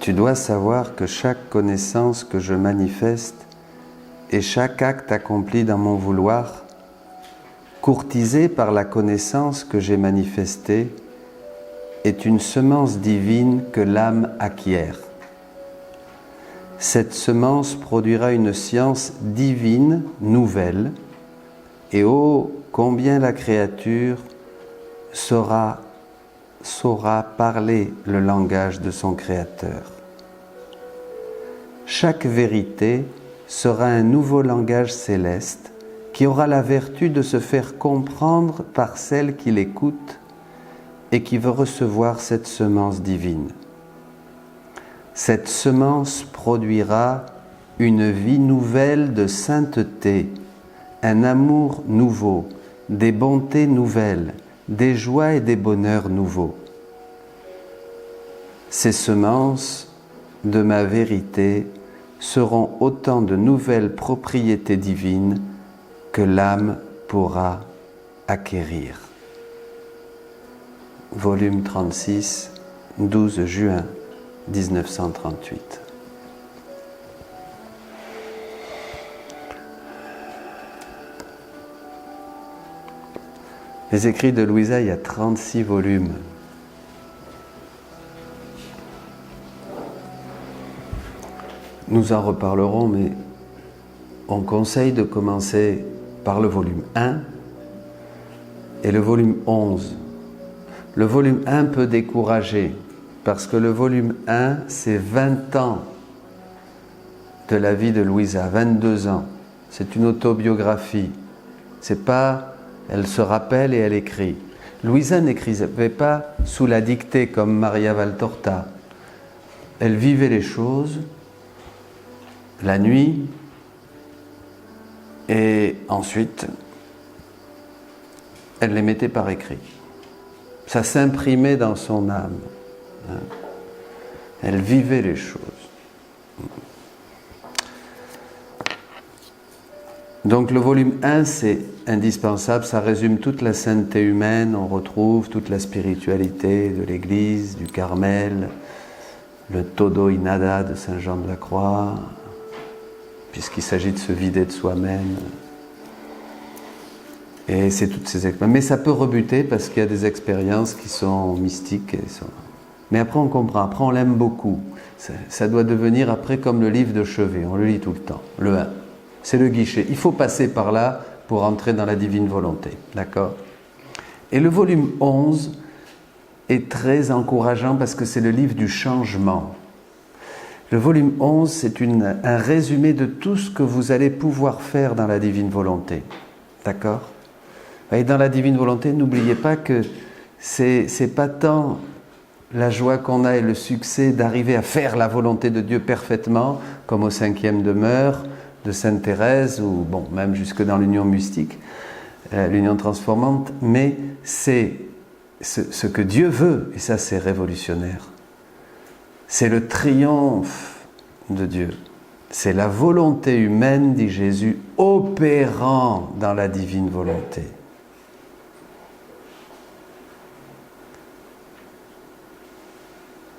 Tu dois savoir que chaque connaissance que je manifeste et chaque acte accompli dans mon vouloir, courtisé par la connaissance que j'ai manifestée, est une semence divine que l'âme acquiert. Cette semence produira une science divine nouvelle, et oh, combien la créature saura parler le langage de son Créateur. Chaque vérité sera un nouveau langage céleste qui aura la vertu de se faire comprendre par celle qui l'écoute et qui veut recevoir cette semence divine. Cette semence produira une vie nouvelle de sainteté, un amour nouveau, des bontés nouvelles, des joies et des bonheurs nouveaux. Ces semences de ma vérité seront autant de nouvelles propriétés divines que l'âme pourra acquérir. Volume 36, 12 juin 1938. Les écrits de Louisa, il y a 36 volumes. Nous en reparlerons, mais on conseille de commencer par le volume 1 et le volume 11. Le volume 1 peut décourager, parce que le volume 1, c'est 20 ans de la vie de Louisa, 22 ans. C'est une autobiographie. C'est pas, elle se rappelle et elle écrit. Louisa n'écrivait pas sous la dictée comme Maria Valtorta. Elle vivait les choses la nuit et ensuite elle les mettait par écrit. Ça s'imprimait dans son âme. Elle vivait les choses. Donc le volume 1, c'est indispensable, ça résume toute la sainteté humaine, on retrouve toute la spiritualité de l'Église, du Carmel, le todo y nada de Saint Jean de la Croix, puisqu'il s'agit de se vider de soi-même. Et c'est toutes ces expériences. Mais ça peut rebuter parce qu'il y a des expériences qui sont mystiques. Mais après on comprend, après on l'aime beaucoup. Ça doit devenir après comme le livre de chevet, on le lit tout le temps, le 1. C'est le guichet. Il faut passer par là pour entrer dans la divine volonté. D'accord ? Et le volume 11 est très encourageant parce que c'est le livre du changement. Le volume 11, c'est un résumé de tout ce que vous allez pouvoir faire dans la divine volonté. D'accord ? Et dans la divine volonté, n'oubliez pas que c'est pas tant la joie qu'on a et le succès d'arriver à faire la volonté de Dieu parfaitement, comme au 5e demeure de Sainte Thérèse, ou bon, même jusque dans l'union mystique, l'union transformante, mais c'est ce que Dieu veut, et ça c'est révolutionnaire. C'est le triomphe de Dieu. C'est la volonté humaine, dit Jésus, opérant dans la divine volonté.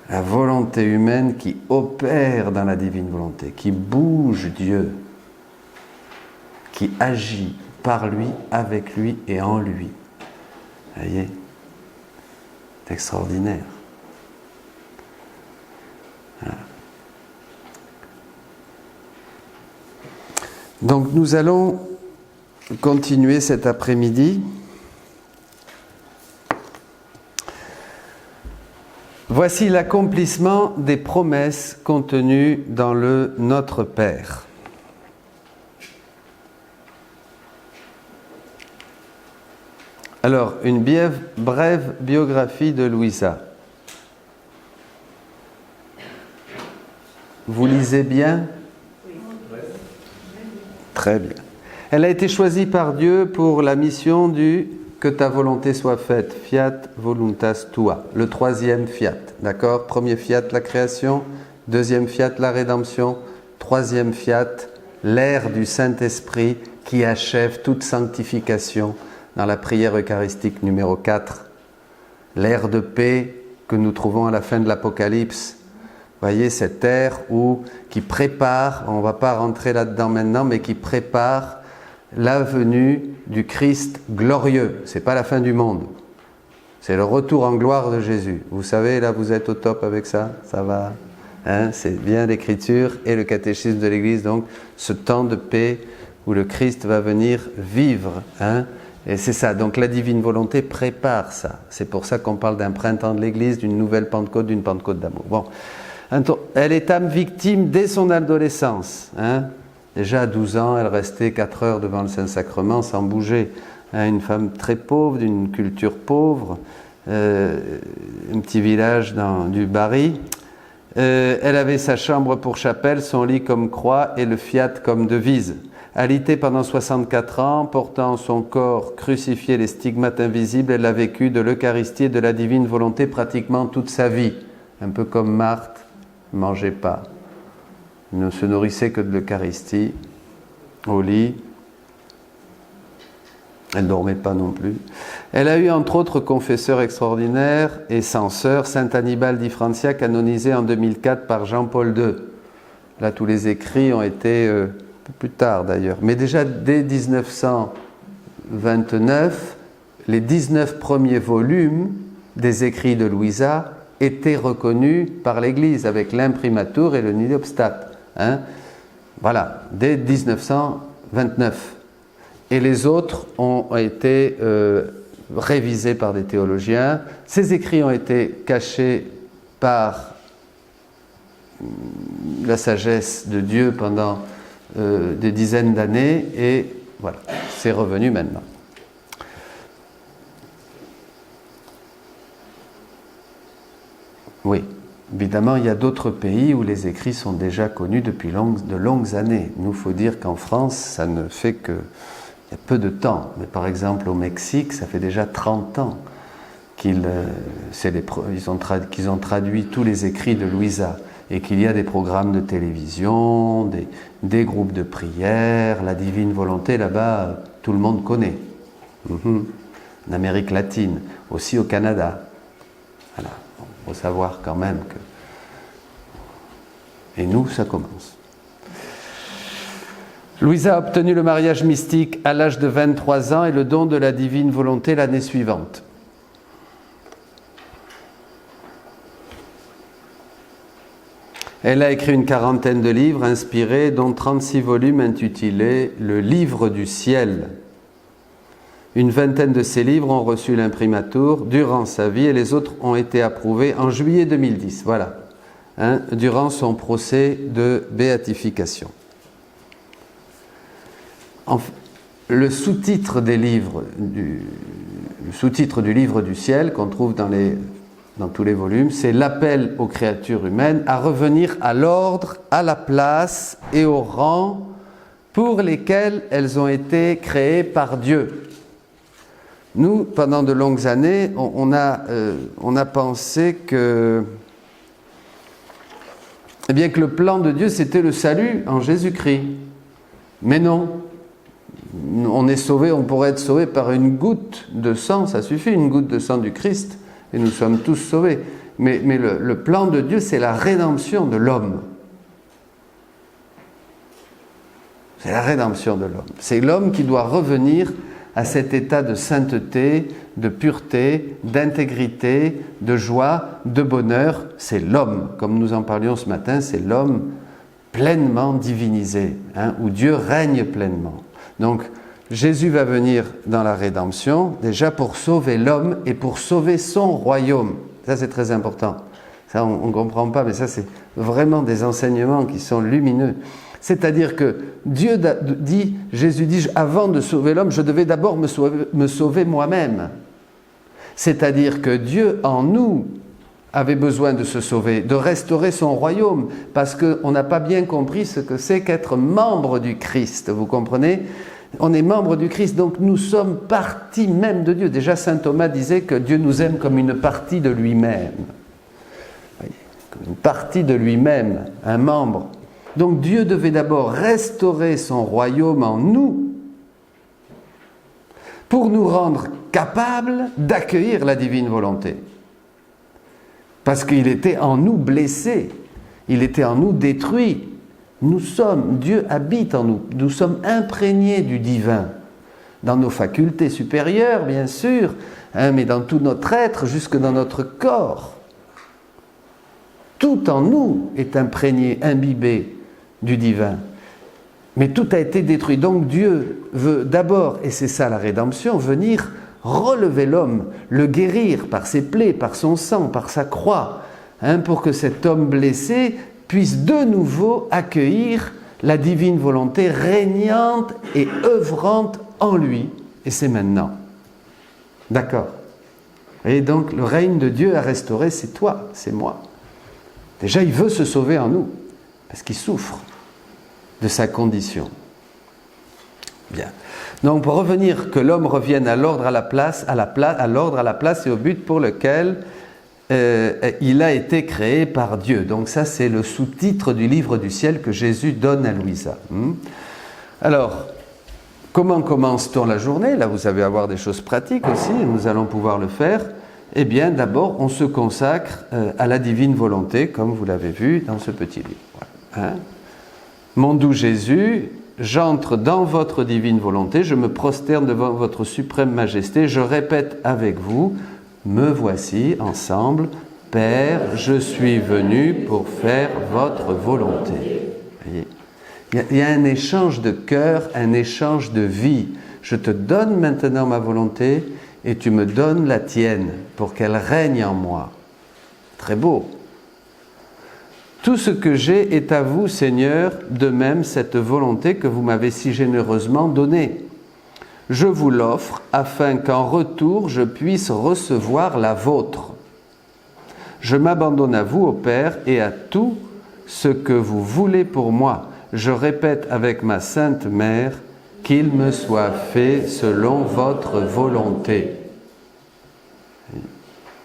La volonté humaine qui opère dans la divine volonté, qui bouge Dieu, qui agit par lui, avec lui et en lui. Vous voyez ? C'est extraordinaire. Voilà. Donc nous allons continuer cet après-midi. Voici l'accomplissement des promesses contenues dans le Notre Père. Alors, une brève biographie de Louisa. Vous lisez bien ? Oui. Très bien. Elle a été choisie par Dieu pour la mission du « Que ta volonté soit faite », fiat voluntas tua, le 3e fiat, d'accord ? Premier fiat, la création, 2e fiat, la rédemption, 3e fiat, l'ère du Saint-Esprit qui achève toute sanctification dans la prière eucharistique numéro 4, l'ère de paix que nous trouvons à la fin de l'Apocalypse, voyez, cette ère qui prépare, on ne va pas rentrer là-dedans maintenant, mais qui prépare la venue du Christ glorieux. Ce n'est pas la fin du monde. C'est le retour en gloire de Jésus. Vous savez, là, vous êtes au top avec ça? Ça va? Hein? C'est bien l'Écriture et le catéchisme de l'Église. Donc, ce temps de paix où le Christ va venir vivre. Hein? Et c'est ça. Donc, la divine volonté prépare ça. C'est pour ça qu'on parle d'un printemps de l'Église, d'une nouvelle Pentecôte, d'une Pentecôte d'amour. Bon. Elle est âme victime dès son adolescence. Hein? Déjà à 12 ans, elle restait 4 heures devant le Saint-Sacrement sans bouger. Une femme très pauvre, d'une culture pauvre, un petit village du Bari. Elle avait sa chambre pour chapelle, son lit comme croix et le fiat comme devise. Alitée pendant 64 ans, portant en son corps crucifié les stigmates invisibles, elle a vécu de l'Eucharistie et de la divine volonté pratiquement toute sa vie. Un peu comme Marthe, ne mangeait pas, ne se nourrissait que de l'Eucharistie, au lit. Elle ne dormait pas non plus. Elle a eu entre autres confesseur extraordinaire et censeur, saint Annibal di Francia, canonisé en 2004 par Jean-Paul II. Là, tous les écrits ont été, un peu plus tard d'ailleurs, mais déjà dès 1929, les 19 premiers volumes des écrits de Louisa étaient reconnus par l'Église avec l'imprimatur et le nidobstat. Hein? Voilà, dès 1929. Et les autres ont été révisés par des théologiens. Ces écrits ont été cachés par la sagesse de Dieu pendant des dizaines d'années, et voilà, c'est revenu maintenant. Oui, évidemment, il y a d'autres pays où les écrits sont déjà connus depuis de longues années. Nous, il faut dire qu'en France, ça ne fait que... Il y a peu de temps, mais par exemple au Mexique, ça fait déjà 30 ans qu'ils ont traduit tous les écrits de Louisa, et qu'il y a des programmes de télévision, des groupes de prière, la divine volonté là-bas, tout le monde connaît. En Amérique latine, aussi au Canada. Voilà, il faut savoir quand même que... Et nous, ça commence. Louisa a obtenu le mariage mystique à l'âge de 23 ans et le don de la divine volonté l'année suivante. Elle a écrit une 40aine de livres inspirés, dont 36 volumes intitulés « Le livre du ciel ». Une vingtaine de ces livres ont reçu l'imprimatur durant sa vie et les autres ont été approuvés en juillet 2010, voilà, hein, durant son procès de béatification. Le sous-titre du livre du ciel qu'on trouve dans tous les volumes, c'est l'appel aux créatures humaines à revenir à l'ordre, à la place et au rang pour lesquels elles ont été créées par Dieu. Nous, pendant de longues années, on a pensé que le plan de Dieu, c'était le salut en Jésus-Christ. Mais non. On est sauvé, on pourrait être sauvé par une goutte de sang, ça suffit, une goutte de sang du Christ, et nous sommes tous sauvés. Mais le plan de Dieu, c'est la rédemption de l'homme. C'est la rédemption de l'homme. C'est l'homme qui doit revenir à cet état de sainteté, de pureté, d'intégrité, de joie, de bonheur. C'est l'homme, comme nous en parlions ce matin, c'est l'homme pleinement divinisé, hein, où Dieu règne pleinement. Donc, Jésus va venir dans la rédemption, déjà pour sauver l'homme et pour sauver son royaume. Ça, c'est très important. Ça, on ne comprend pas, mais ça, c'est vraiment des enseignements qui sont lumineux. C'est-à-dire que Jésus dit, avant de sauver l'homme, je devais d'abord me sauver moi-même. C'est-à-dire que Dieu, en nous, avait besoin de se sauver, de restaurer son royaume, parce qu'on n'a pas bien compris ce que c'est qu'être membre du Christ, vous comprenez ? On est membre du Christ, donc nous sommes partie même de Dieu. Déjà, saint Thomas disait que Dieu nous aime comme une partie de lui-même. Comme une partie de lui-même, un membre. Donc Dieu devait d'abord restaurer son royaume en nous, pour nous rendre capables d'accueillir la divine volonté. Parce qu'il était en nous blessé. Il était en nous détruit. Dieu habite en nous. Nous sommes imprégnés du divin. Dans nos facultés supérieures, bien sûr, mais dans tout notre être, jusque dans notre corps. Tout en nous est imprégné, imbibé du divin. Mais tout a été détruit. Donc Dieu veut d'abord, et c'est ça la rédemption, venir relever l'homme, le guérir par ses plaies, par son sang, par sa croix, pour que cet homme blessé puisse de nouveau accueillir la divine volonté régnante et œuvrante en lui. Et c'est maintenant. D'accord. Et donc le règne de Dieu à restaurer, c'est toi, c'est moi. Déjà, il veut se sauver en nous, parce qu'il souffre de sa condition. Bien. Donc, pour revenir, que l'homme revienne à l'ordre, à la place, et au but pour lequel il a été créé par Dieu. Donc ça, c'est le sous-titre du livre du ciel que Jésus donne à Louisa. Alors, comment commence-t-on la journée? Là, vous allez avoir des choses pratiques aussi, et nous allons pouvoir le faire. Eh bien, d'abord, on se consacre à la divine volonté, comme vous l'avez vu dans ce petit livre. Mon doux Jésus, j'entre dans votre divine volonté, je me prosterne devant votre suprême majesté, je répète avec vous, me voici ensemble, Père, je suis venu pour faire votre volonté. Voyez, il y a un échange de cœur, un échange de vie. Je te donne maintenant ma volonté et tu me donnes la tienne pour qu'elle règne en moi. Très beau. Tout ce que j'ai est à vous, Seigneur, de même cette volonté que vous m'avez si généreusement donnée. Je vous l'offre afin qu'en retour je puisse recevoir la vôtre. Je m'abandonne à vous, ô Père, et à tout ce que vous voulez pour moi. Je répète avec ma Sainte Mère, qu'il me soit fait selon votre volonté.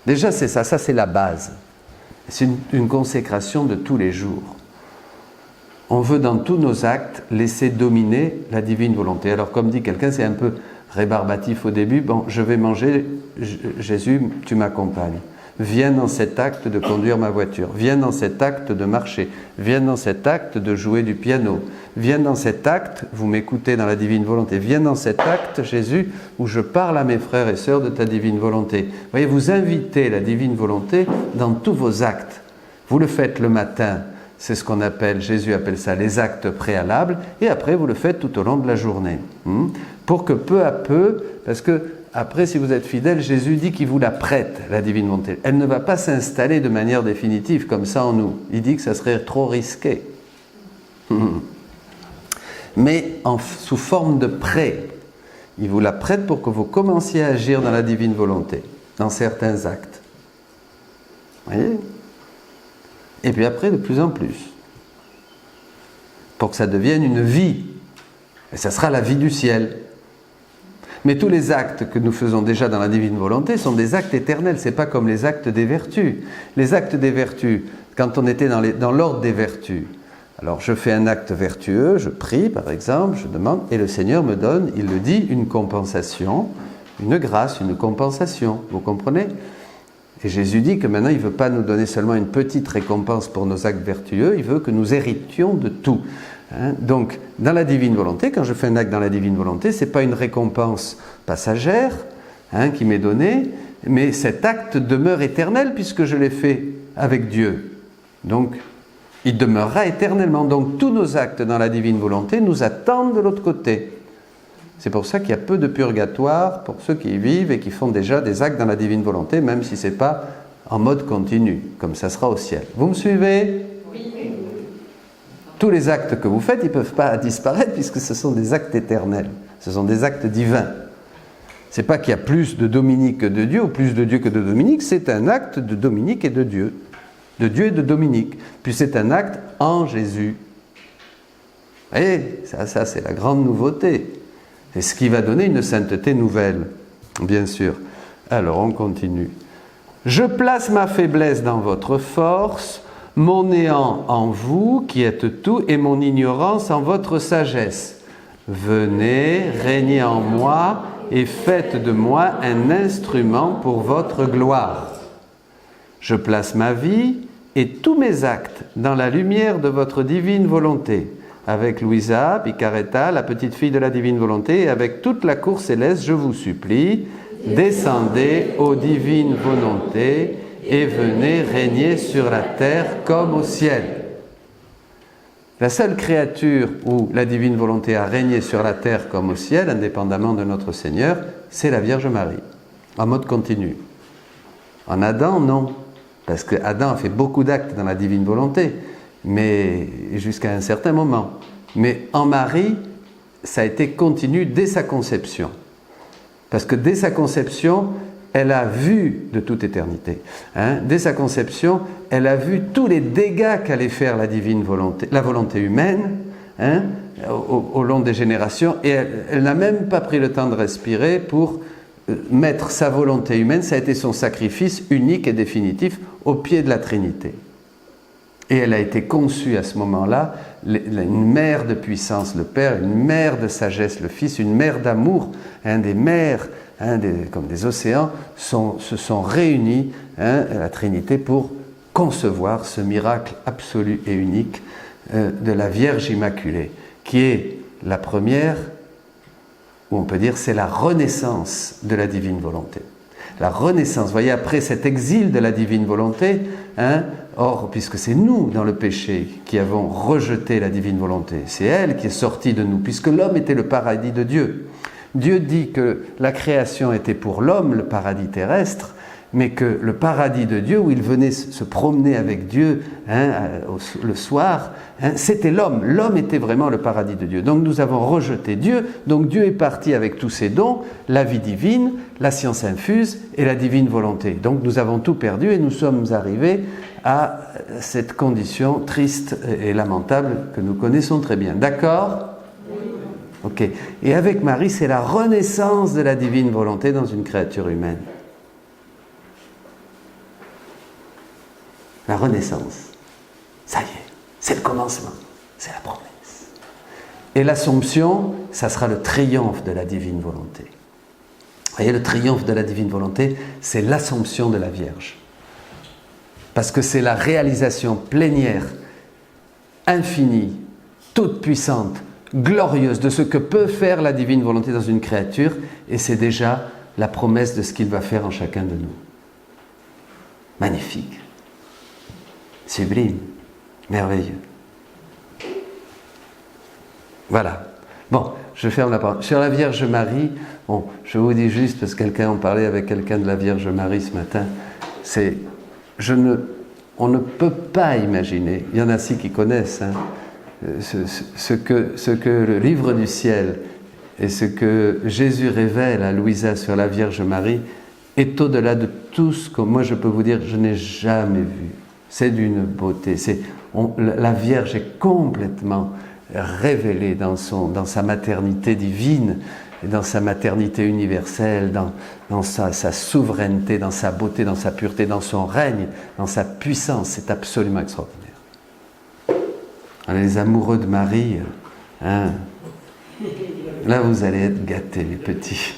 Déjà, c'est ça c'est la base. C'est une consécration de tous les jours. On veut dans tous nos actes laisser dominer la divine volonté. Alors comme dit quelqu'un, c'est un peu rébarbatif au début, bon, je vais manger, Jésus, tu m'accompagnes. Viens dans cet acte de conduire ma voiture, viens dans cet acte de marcher, viens dans cet acte de jouer du piano, viens dans cet acte, vous m'écoutez dans la divine volonté, viens dans cet acte, Jésus, où je parle à mes frères et sœurs de ta divine volonté. Vous voyez, vous invitez la divine volonté dans tous vos actes. Vous le faites le matin, c'est ce qu'on appelle, Jésus appelle ça les actes préalables, et après vous le faites tout au long de la journée. Pour que peu à peu, parce que après, si vous êtes fidèle, Jésus dit qu'il vous la prête, la divine volonté. Elle ne va pas s'installer de manière définitive comme ça en nous. Il dit que ça serait trop risqué. Mais sous forme de prêt. Il vous la prête pour que vous commenciez à agir dans la divine volonté, dans certains actes. Vous voyez? Et puis après, de plus en plus. Pour que ça devienne une vie. Et ça sera la vie du ciel. Mais tous les actes que nous faisons déjà dans la divine volonté sont des actes éternels, ce n'est pas comme les actes des vertus. Les actes des vertus, quand on était dans l'ordre des vertus, alors je fais un acte vertueux, je prie par exemple, je demande, et le Seigneur me donne, il le dit, une compensation, une grâce, une compensation, vous comprenez? Et Jésus dit que maintenant il ne veut pas nous donner seulement une petite récompense pour nos actes vertueux, il veut que nous héritions de tout. Donc, dans la divine volonté, quand je fais un acte dans la divine volonté, ce n'est pas une récompense passagère qui m'est donnée, mais cet acte demeure éternel puisque je l'ai fait avec Dieu. Donc, il demeurera éternellement. Donc, tous nos actes dans la divine volonté nous attendent de l'autre côté. C'est pour ça qu'il y a peu de purgatoire pour ceux qui y vivent et qui font déjà des actes dans la divine volonté, même si ce n'est pas en mode continu, comme ça sera au ciel. Vous me suivez ? Tous les actes que vous faites, ils ne peuvent pas disparaître puisque ce sont des actes éternels. Ce sont des actes divins. Ce n'est pas qu'il y a plus de Dominique que de Dieu ou plus de Dieu que de Dominique, c'est un acte de Dominique et de Dieu. De Dieu et de Dominique. Puis c'est un acte en Jésus. Vous voyez, ça c'est la grande nouveauté. C'est ce qui va donner une sainteté nouvelle, bien sûr. Alors on continue. Je place ma faiblesse dans votre force, mon néant en vous, qui êtes tout, et mon ignorance en votre sagesse. Venez, régnez en moi, et faites de moi un instrument pour votre gloire. Je place ma vie, et tous mes actes dans la lumière de votre divine volonté, avec Louisa Picaretta, la petite fille de la divine volonté, et avec toute la cour céleste, je vous supplie, descendez aux divines volontés et venez régner sur la terre comme au ciel. La seule créature où la divine volonté a régné sur la terre comme au ciel, indépendamment de notre Seigneur, c'est la Vierge Marie, en mode continu. En Adam, non, parce que Adam a fait beaucoup d'actes dans la divine volonté, mais jusqu'à un certain moment. Mais en Marie, ça a été continu dès sa conception. Parce que dès sa conception, elle a vu de toute éternité. Dès sa conception, elle a vu tous les dégâts qu'allait faire la divine volonté, la volonté humaine, au long des générations, et elle n'a même pas pris le temps de respirer pour mettre sa volonté humaine, ça a été son sacrifice unique et définitif au pied de la Trinité. Et elle a été conçue à ce moment-là, une mère de puissance, le Père, une mère de sagesse, le Fils, une mère d'amour, des mers, comme des océans, se sont réunis, la Trinité, pour concevoir ce miracle absolu et unique de la Vierge Immaculée, qui est la première, ou on peut dire c'est la renaissance de la divine volonté. La renaissance, vous voyez, après cet exil de la divine volonté, or, puisque c'est nous, dans le péché, qui avons rejeté la divine volonté, c'est elle qui est sortie de nous, puisque l'homme était le paradis de Dieu. Dieu dit que la création était pour l'homme le paradis terrestre, mais que le paradis de Dieu, où il venait se promener avec Dieu le soir, c'était l'homme. L'homme était vraiment le paradis de Dieu. Donc nous avons rejeté Dieu, donc Dieu est parti avec tous ses dons, la vie divine, la science infuse et la divine volonté. Donc nous avons tout perdu et nous sommes arrivés à cette condition triste et lamentable que nous connaissons très bien. D'accord ? Ok. Et avec Marie, c'est la renaissance de la divine volonté dans une créature humaine. La renaissance. Ça y est, c'est le commencement, c'est la promesse. Et l'Assomption, ça sera le triomphe de la divine volonté. Vous voyez, le triomphe de la divine volonté, c'est l'Assomption de la Vierge. Parce que c'est la réalisation plénière, infinie, toute puissante, glorieuse de ce que peut faire la divine volonté dans une créature, et c'est déjà la promesse de ce qu'il va faire en chacun de nous. Magnifique, sublime, merveilleux. Voilà. Bon, je ferme la parole. Sur la Vierge Marie, bon, je vous dis juste, parce que quelqu'un en parlait avec quelqu'un de la Vierge Marie ce matin, on ne peut pas imaginer, il y en a qui connaissent, ce que le livre du ciel et ce que Jésus révèle à Louisa sur la Vierge Marie est au-delà de tout ce que moi je peux vous dire, je n'ai jamais vu. C'est d'une beauté. La Vierge est complètement révélée dans sa maternité divine, dans sa maternité universelle, dans sa souveraineté, dans sa beauté, dans sa pureté, dans son règne, dans sa puissance. C'est absolument extraordinaire. Les amoureux de Marie, là vous allez être gâtés, les petits.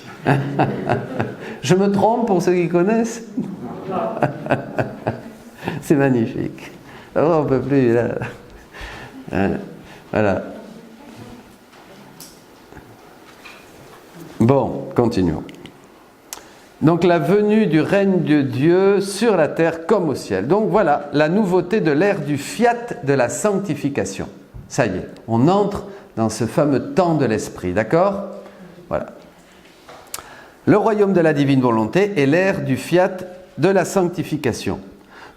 Je me trompe pour ceux qui connaissent? C'est magnifique. Alors, on ne peut plus, là. Voilà. Bon, continuons. Donc, la venue du règne de Dieu sur la terre comme au ciel. Donc, voilà la nouveauté de l'ère du fiat de la sanctification. Ça y est, on entre dans ce fameux temps de l'esprit, d'accord? Voilà. Le royaume de la divine volonté est l'ère du fiat de la sanctification.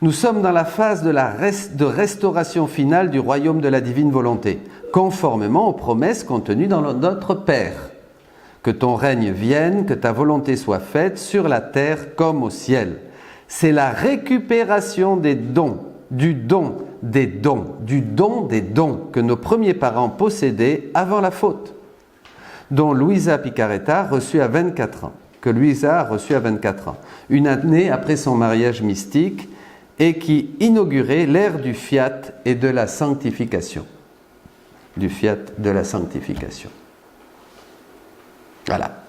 Nous sommes dans la phase de restauration finale du royaume de la divine volonté, conformément aux promesses contenues dans notre Père. Que ton règne vienne, que ta volonté soit faite sur la terre comme au ciel. C'est la récupération des dons, du don des dons que nos premiers parents possédaient avant la faute, dont Louisa Picaretta reçut à 24 ans, que Louisa a reçu à 24 ans, une année après son mariage mystique, et qui inaugurait l'ère du fiat et de la sanctification. Du fiat de la sanctification. Voilà.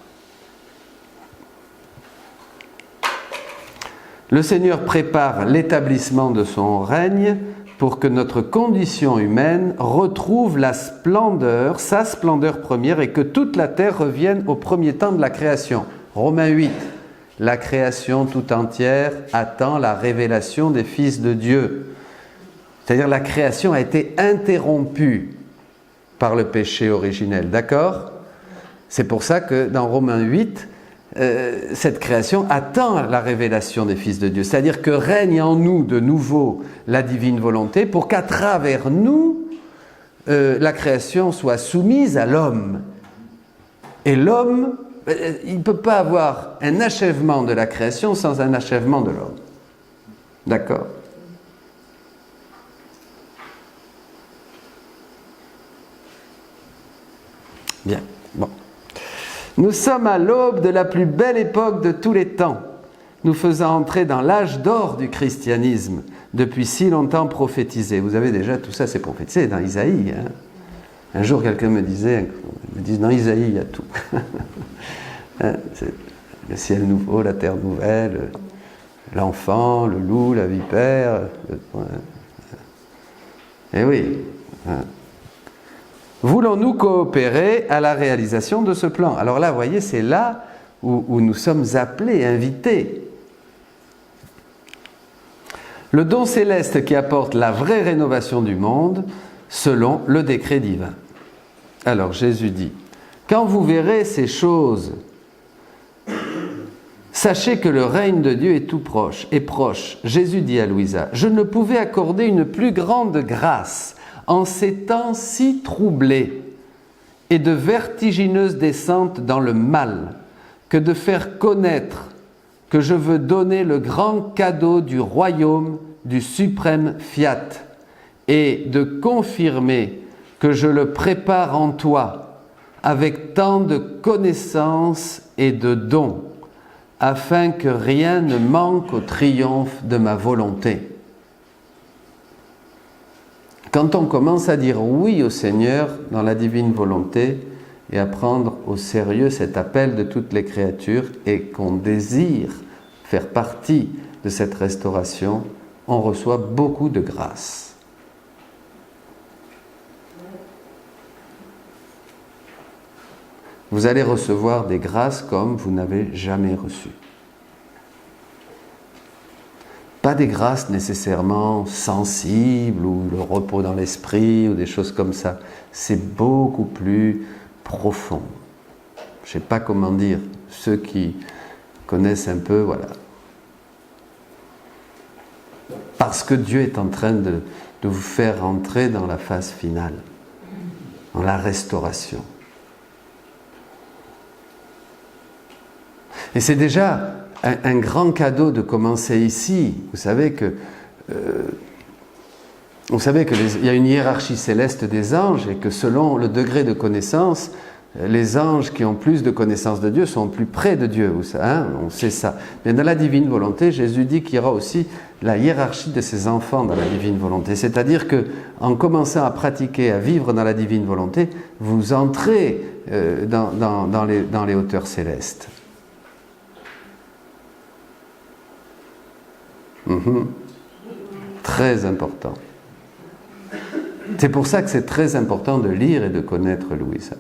Le Seigneur prépare l'établissement de son règne pour que notre condition humaine retrouve la splendeur, sa splendeur première, et que toute la terre revienne au premier temps de la création. Romains 8. La création tout entière attend la révélation des fils de Dieu. C'est-à-dire la création a été interrompue par le péché originel, d'accord? C'est pour ça que dans Romains 8, cette création attend la révélation des fils de Dieu. C'est-à-dire que règne en nous de nouveau la divine volonté pour qu'à travers nous, la création soit soumise à l'homme. Et l'homme, il ne peut pas avoir un achèvement de la création sans un achèvement de l'homme. D'accord? Bien, bon. Nous sommes à l'aube de la plus belle époque de tous les temps, nous faisant entrer dans l'âge d'or du christianisme, depuis si longtemps prophétisé. Vous avez déjà, tout ça c'est prophétisé dans Isaïe. Hein. Un jour quelqu'un me disait, dans Isaïe il y a tout. Hein, c'est le ciel nouveau, la terre nouvelle, l'enfant, le loup, la vipère. Eh oui. Hein. Voulons-nous coopérer à la réalisation de ce plan? Alors là, vous voyez, c'est là où nous sommes appelés, invités. Le don céleste qui apporte la vraie rénovation du monde selon le décret divin. Alors Jésus dit, quand vous verrez ces choses, sachez que le règne de Dieu est tout proche, est proche. Jésus dit à Louisa, je ne pouvais accorder une plus grande grâce en ces temps si troublés et de vertigineuses descentes dans le mal, que de faire connaître que je veux donner le grand cadeau du royaume du suprême Fiat et de confirmer que je le prépare en toi avec tant de connaissances et de dons, afin que rien ne manque au triomphe de ma volonté. Quand on commence à dire oui au Seigneur dans la divine volonté et à prendre au sérieux cet appel de toutes les créatures et qu'on désire faire partie de cette restauration, on reçoit beaucoup de grâce. Vous allez recevoir des grâces comme vous n'avez jamais reçues. Pas des grâces nécessairement sensibles ou le repos dans l'esprit ou des choses comme ça. C'est beaucoup plus profond. Je ne sais pas comment dire. Ceux qui connaissent un peu, voilà. Parce que Dieu est en train de vous faire entrer dans la phase finale, dans la restauration. Et c'est déjà un grand cadeau de commencer ici. Vous savez que il y a une hiérarchie céleste des anges et que selon le degré de connaissance, les anges qui ont plus de connaissance de Dieu sont plus près de Dieu. Hein, on sait ça. Mais dans la divine volonté, Jésus dit qu'il y aura aussi la hiérarchie de ses enfants dans la divine volonté. C'est-à-dire que en commençant à pratiquer, à vivre dans la divine volonté, vous entrez dans les hauteurs célestes. Très important. C'est pour ça que c'est très important de lire et de connaître Louisa.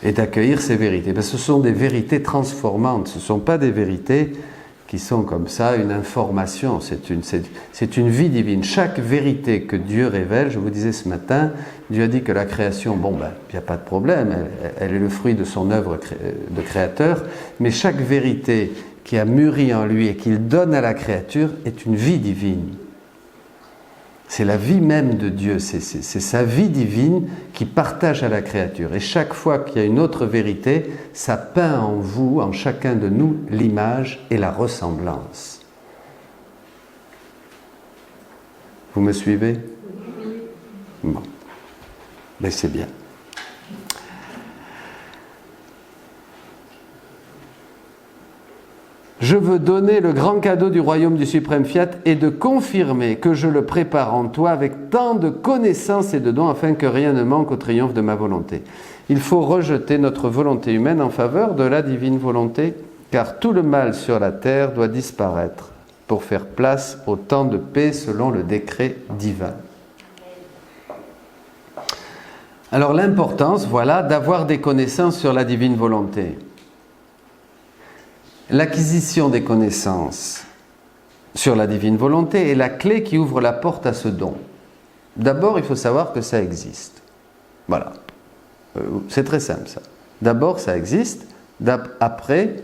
Et d'accueillir ces vérités. Parce que ce sont des vérités transformantes, ce ne sont pas des vérités qui sont comme ça, une information, c'est une vie divine. Chaque vérité que Dieu révèle, je vous disais ce matin, Dieu a dit que la création, bon ben, il n'y a pas de problème, elle est le fruit de son œuvre de créateur, mais chaque vérité qui a mûri en lui et qu'il donne à la créature est une vie divine. C'est la vie même de Dieu, c'est sa vie divine qui partage à la créature. Et chaque fois qu'il y a une autre vérité, ça peint en vous, en chacun de nous, l'image et la ressemblance. Vous me suivez? Bon. Mais c'est bien. Je veux donner le grand cadeau du royaume du suprême Fiat et de confirmer que je le prépare en toi avec tant de connaissances et de dons afin que rien ne manque au triomphe de ma volonté. Il faut rejeter notre volonté humaine en faveur de la divine volonté, car tout le mal sur la terre doit disparaître pour faire place au temps de paix selon le décret divin. Alors l'importance, voilà, d'avoir des connaissances sur la divine volonté. L'acquisition des connaissances sur la divine volonté est la clé qui ouvre la porte à ce don. D'abord, il faut savoir que ça existe. Voilà. C'est très simple ça. D'abord, ça existe. Après,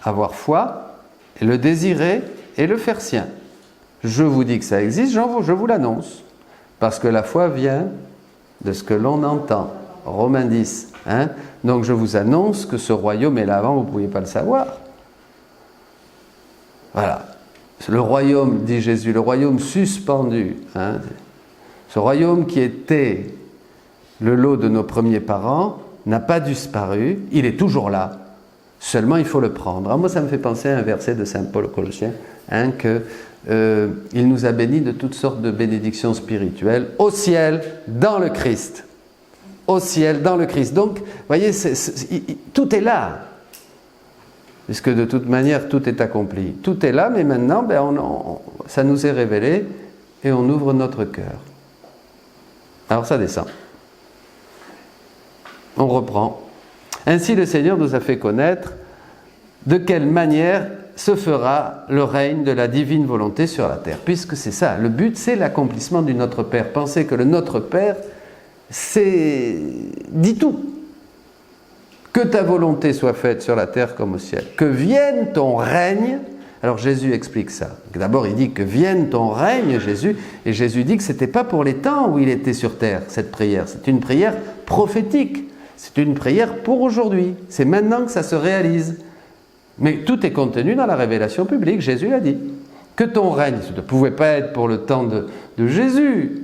avoir foi, le désirer et le faire sien. Je vous dis que ça existe, je vous l'annonce. Parce que la foi vient de ce que l'on entend. Romains 10. Hein? Donc je vous annonce que ce royaume est là. Avant, vous ne pouviez pas le savoir. Voilà. Le royaume, dit Jésus, le royaume suspendu. Hein? Ce royaume qui était le lot de nos premiers parents n'a pas disparu, il est toujours là. Seulement, il faut le prendre. Alors moi, ça me fait penser à un verset de Saint Paul aux Colossiens, hein, il nous a bénis de toutes sortes de bénédictions spirituelles au ciel, dans le Christ. Au ciel, dans le Christ. Donc, vous voyez, tout est là. Puisque de toute manière, tout est accompli. Tout est là, mais maintenant, ça nous est révélé et on ouvre notre cœur. Alors ça descend. On reprend. Ainsi, le Seigneur nous a fait connaître de quelle manière se fera le règne de la divine volonté sur la terre. Puisque c'est ça, le but, c'est l'accomplissement du Notre Père. Pensez que le Notre Père, dit tout. Que ta volonté soit faite sur la terre comme au ciel. Que vienne ton règne. Alors Jésus explique ça. D'abord, il dit que vienne ton règne, Jésus. Et Jésus dit que ce n'était pas pour les temps où il était sur terre, cette prière. C'est une prière prophétique. C'est une prière pour aujourd'hui. C'est maintenant que ça se réalise. Mais tout est contenu dans la révélation publique. Jésus l'a dit. Que ton règne, ça ne pouvait pas être pour le temps de Jésus,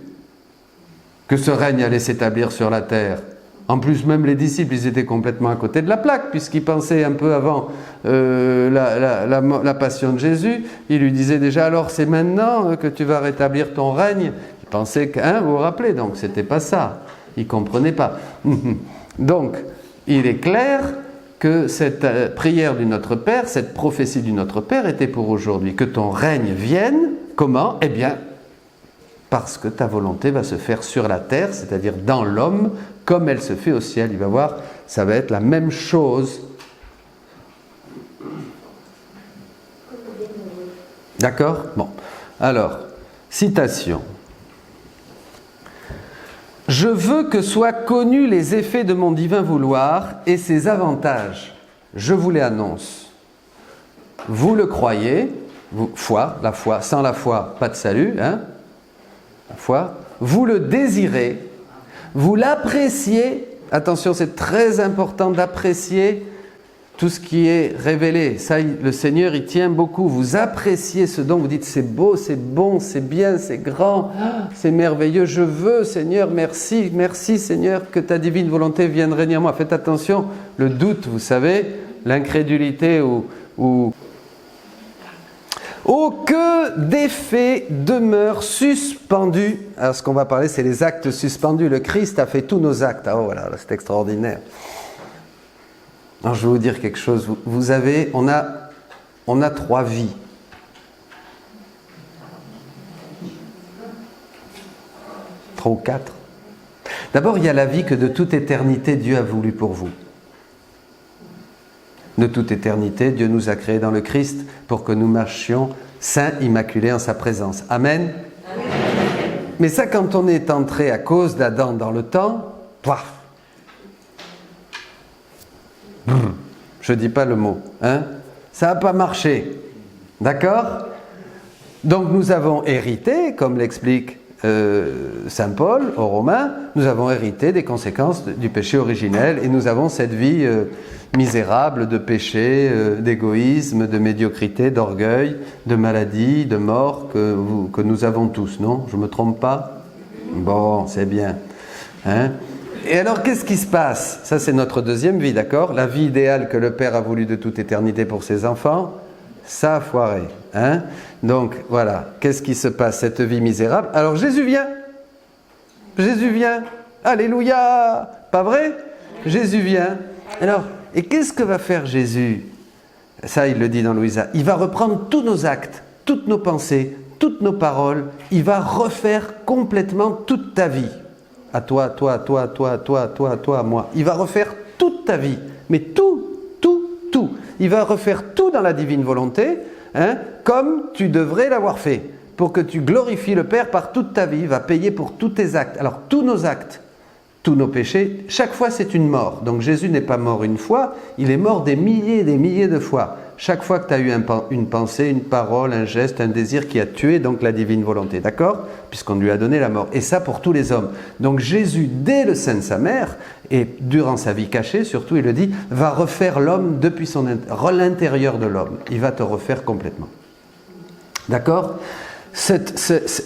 que ce règne allait s'établir sur la terre. En plus, même les disciples, ils étaient complètement à côté de la plaque, puisqu'ils pensaient un peu avant la passion de Jésus. Ils lui disaient déjà, alors c'est maintenant que tu vas rétablir ton règne. Ils pensaient que, vous vous rappelez, donc c'était pas ça. Ils ne comprenaient pas. Donc, il est clair que cette prière du Notre Père, cette prophétie du Notre Père était pour aujourd'hui. Que ton règne vienne, comment? Eh bien, parce que ta volonté va se faire sur la terre, c'est-à-dire dans l'homme, comme elle se fait au ciel. Il va voir, ça va être la même chose. D'accord? Bon. Alors, citation. Je veux que soient connus les effets de mon divin vouloir et ses avantages. Je vous les annonce. Vous le croyez, la foi, sans la foi, pas de salut, hein? La foi. Vous le désirez, vous l'appréciez. Attention, c'est très important d'apprécier tout ce qui est révélé. Ça, le Seigneur, il tient beaucoup. Vous appréciez ce don, vous dites c'est beau, c'est bon, c'est bien, c'est grand, c'est merveilleux. Je veux, Seigneur, merci, merci Seigneur, que ta divine volonté vienne régner en moi. Faites attention, le doute, vous savez, l'incrédulité ou que des faits demeurent suspendus. Alors ce qu'on va parler, c'est les actes suspendus. Le Christ a fait tous nos actes. Oh voilà, c'est extraordinaire. Alors, je vais vous dire quelque chose. On a 3 vies. Trois ou 4. D'abord, il y a la vie que de toute éternité Dieu a voulu pour vous. De toute éternité, Dieu nous a créés dans le Christ pour que nous marchions saints, immaculés en sa présence. Amen. Amen. Mais ça, quand on est entré à cause d'Adam dans le temps, paf. Je ne dis pas le mot, hein? Ça n'a pas marché, d'accord? Donc nous avons hérité, comme l'explique Saint Paul aux Romains, nous avons hérité des conséquences du péché originel et nous avons cette vie misérable de péché, d'égoïsme, de médiocrité, d'orgueil, de maladie, de mort que nous avons tous, non? Je ne me trompe pas? Bon, c'est bien, hein? Et alors, qu'est-ce qui se passe? Ça, c'est notre deuxième vie, d'accord? La vie idéale que le Père a voulu de toute éternité pour ses enfants, ça a foiré. Hein? Donc, voilà. Qu'est-ce qui se passe? Cette vie misérable. Alors, Jésus vient. Jésus vient. Alléluia! Pas vrai? Jésus vient. Alors, et qu'est-ce que va faire Jésus? Ça, il le dit dans Louisa. Il va reprendre tous nos actes, toutes nos pensées, toutes nos paroles. Il va refaire complètement toute ta vie. À toi, toi, toi, toi, toi, toi, toi, à moi. Il va refaire toute ta vie. Mais tout. Il va refaire tout dans la divine volonté, hein, comme tu devrais l'avoir fait. Pour que tu glorifies le Père par toute ta vie. Il va payer pour tous tes actes. Alors, tous nos actes, tous nos péchés, chaque fois c'est une mort. Donc Jésus n'est pas mort une fois, il est mort des milliers de fois. Chaque fois que tu as eu une pensée, une parole, un geste, un désir qui a tué donc la divine volonté, d'accord? Puisqu'on lui a donné la mort. Et ça pour tous les hommes. Donc Jésus, dès le sein de sa mère, et durant sa vie cachée, surtout, il le dit, va refaire l'homme depuis l'intérieur de l'homme. Il va te refaire complètement. D'accord?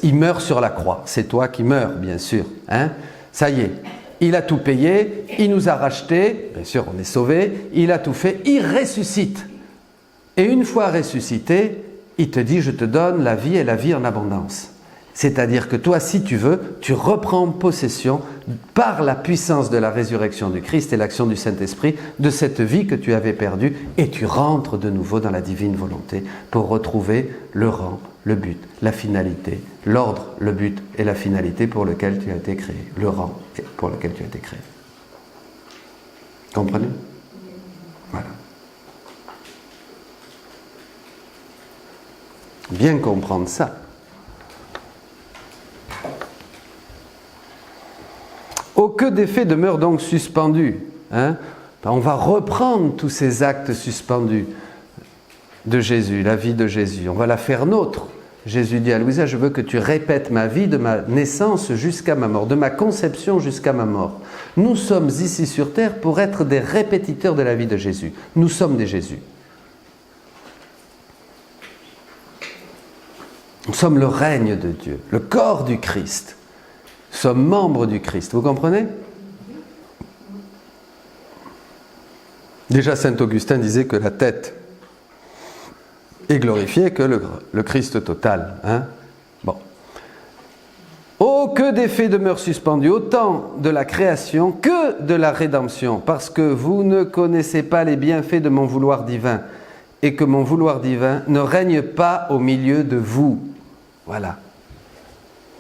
Il meurt sur la croix. C'est toi qui meurs, bien sûr. Hein? Ça y est. Il a tout payé, il nous a rachetés, bien sûr on est sauvés, il a tout fait, il ressuscite. Et une fois ressuscité, il te dit je te donne la vie et la vie en abondance. C'est-à-dire que toi, si tu veux, tu reprends possession par la puissance de la résurrection du Christ et l'action du Saint-Esprit de cette vie que tu avais perdue et tu rentres de nouveau dans la divine volonté pour retrouver le rang, le but, la finalité, l'ordre, le but et la finalité pour lequel tu as été créé, le rang pour lequel tu as été créé. Comprenez? Voilà. Bien comprendre ça. Aucun d'effet demeure donc suspendu. Hein? On va reprendre tous ces actes suspendus de Jésus, la vie de Jésus. On va la faire nôtre. Jésus dit à Louisa, je veux que tu répètes ma vie de ma naissance jusqu'à ma mort, de ma conception jusqu'à ma mort. Nous sommes ici sur terre pour être des répétiteurs de la vie de Jésus. Nous sommes des Jésus. Nous sommes le règne de Dieu, le corps du Christ. Nous sommes membres du Christ. Vous comprenez? Déjà, saint Augustin disait que la tête est glorifiée que le Christ total. Hein? Bon. Oh, que d'effets demeurent suspendus, autant de la création que de la rédemption, parce que vous ne connaissez pas les bienfaits de mon vouloir divin, et que mon vouloir divin ne règne pas au milieu de vous. Voilà.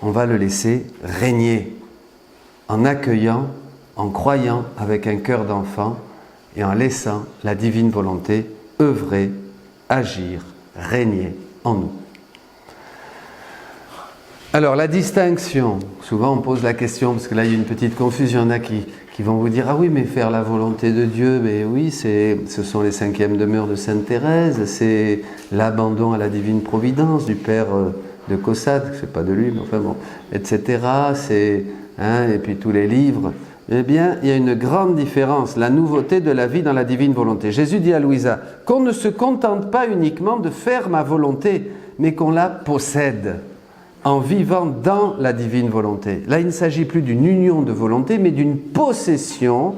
On va le laisser régner en accueillant, en croyant avec un cœur d'enfant et en laissant la divine volonté œuvrer, agir, régner en nous. Alors la distinction, souvent on pose la question, parce que là il y a une petite confusion, il y en a qui vont vous dire « Ah oui, mais faire la volonté de Dieu, mais oui, ce sont les 5e demeures de Sainte Thérèse, c'est l'abandon à la divine providence du Père de Caussade, c'est pas de lui, mais enfin bon, etc. C'est, hein, et puis tous les livres. » Eh bien, il y a une grande différence, la nouveauté de la vie dans la divine volonté. Jésus dit à Louisa qu'on ne se contente pas uniquement de faire ma volonté, mais qu'on la possède en vivant dans la divine volonté. Là, il ne s'agit plus d'une union de volonté, mais d'une possession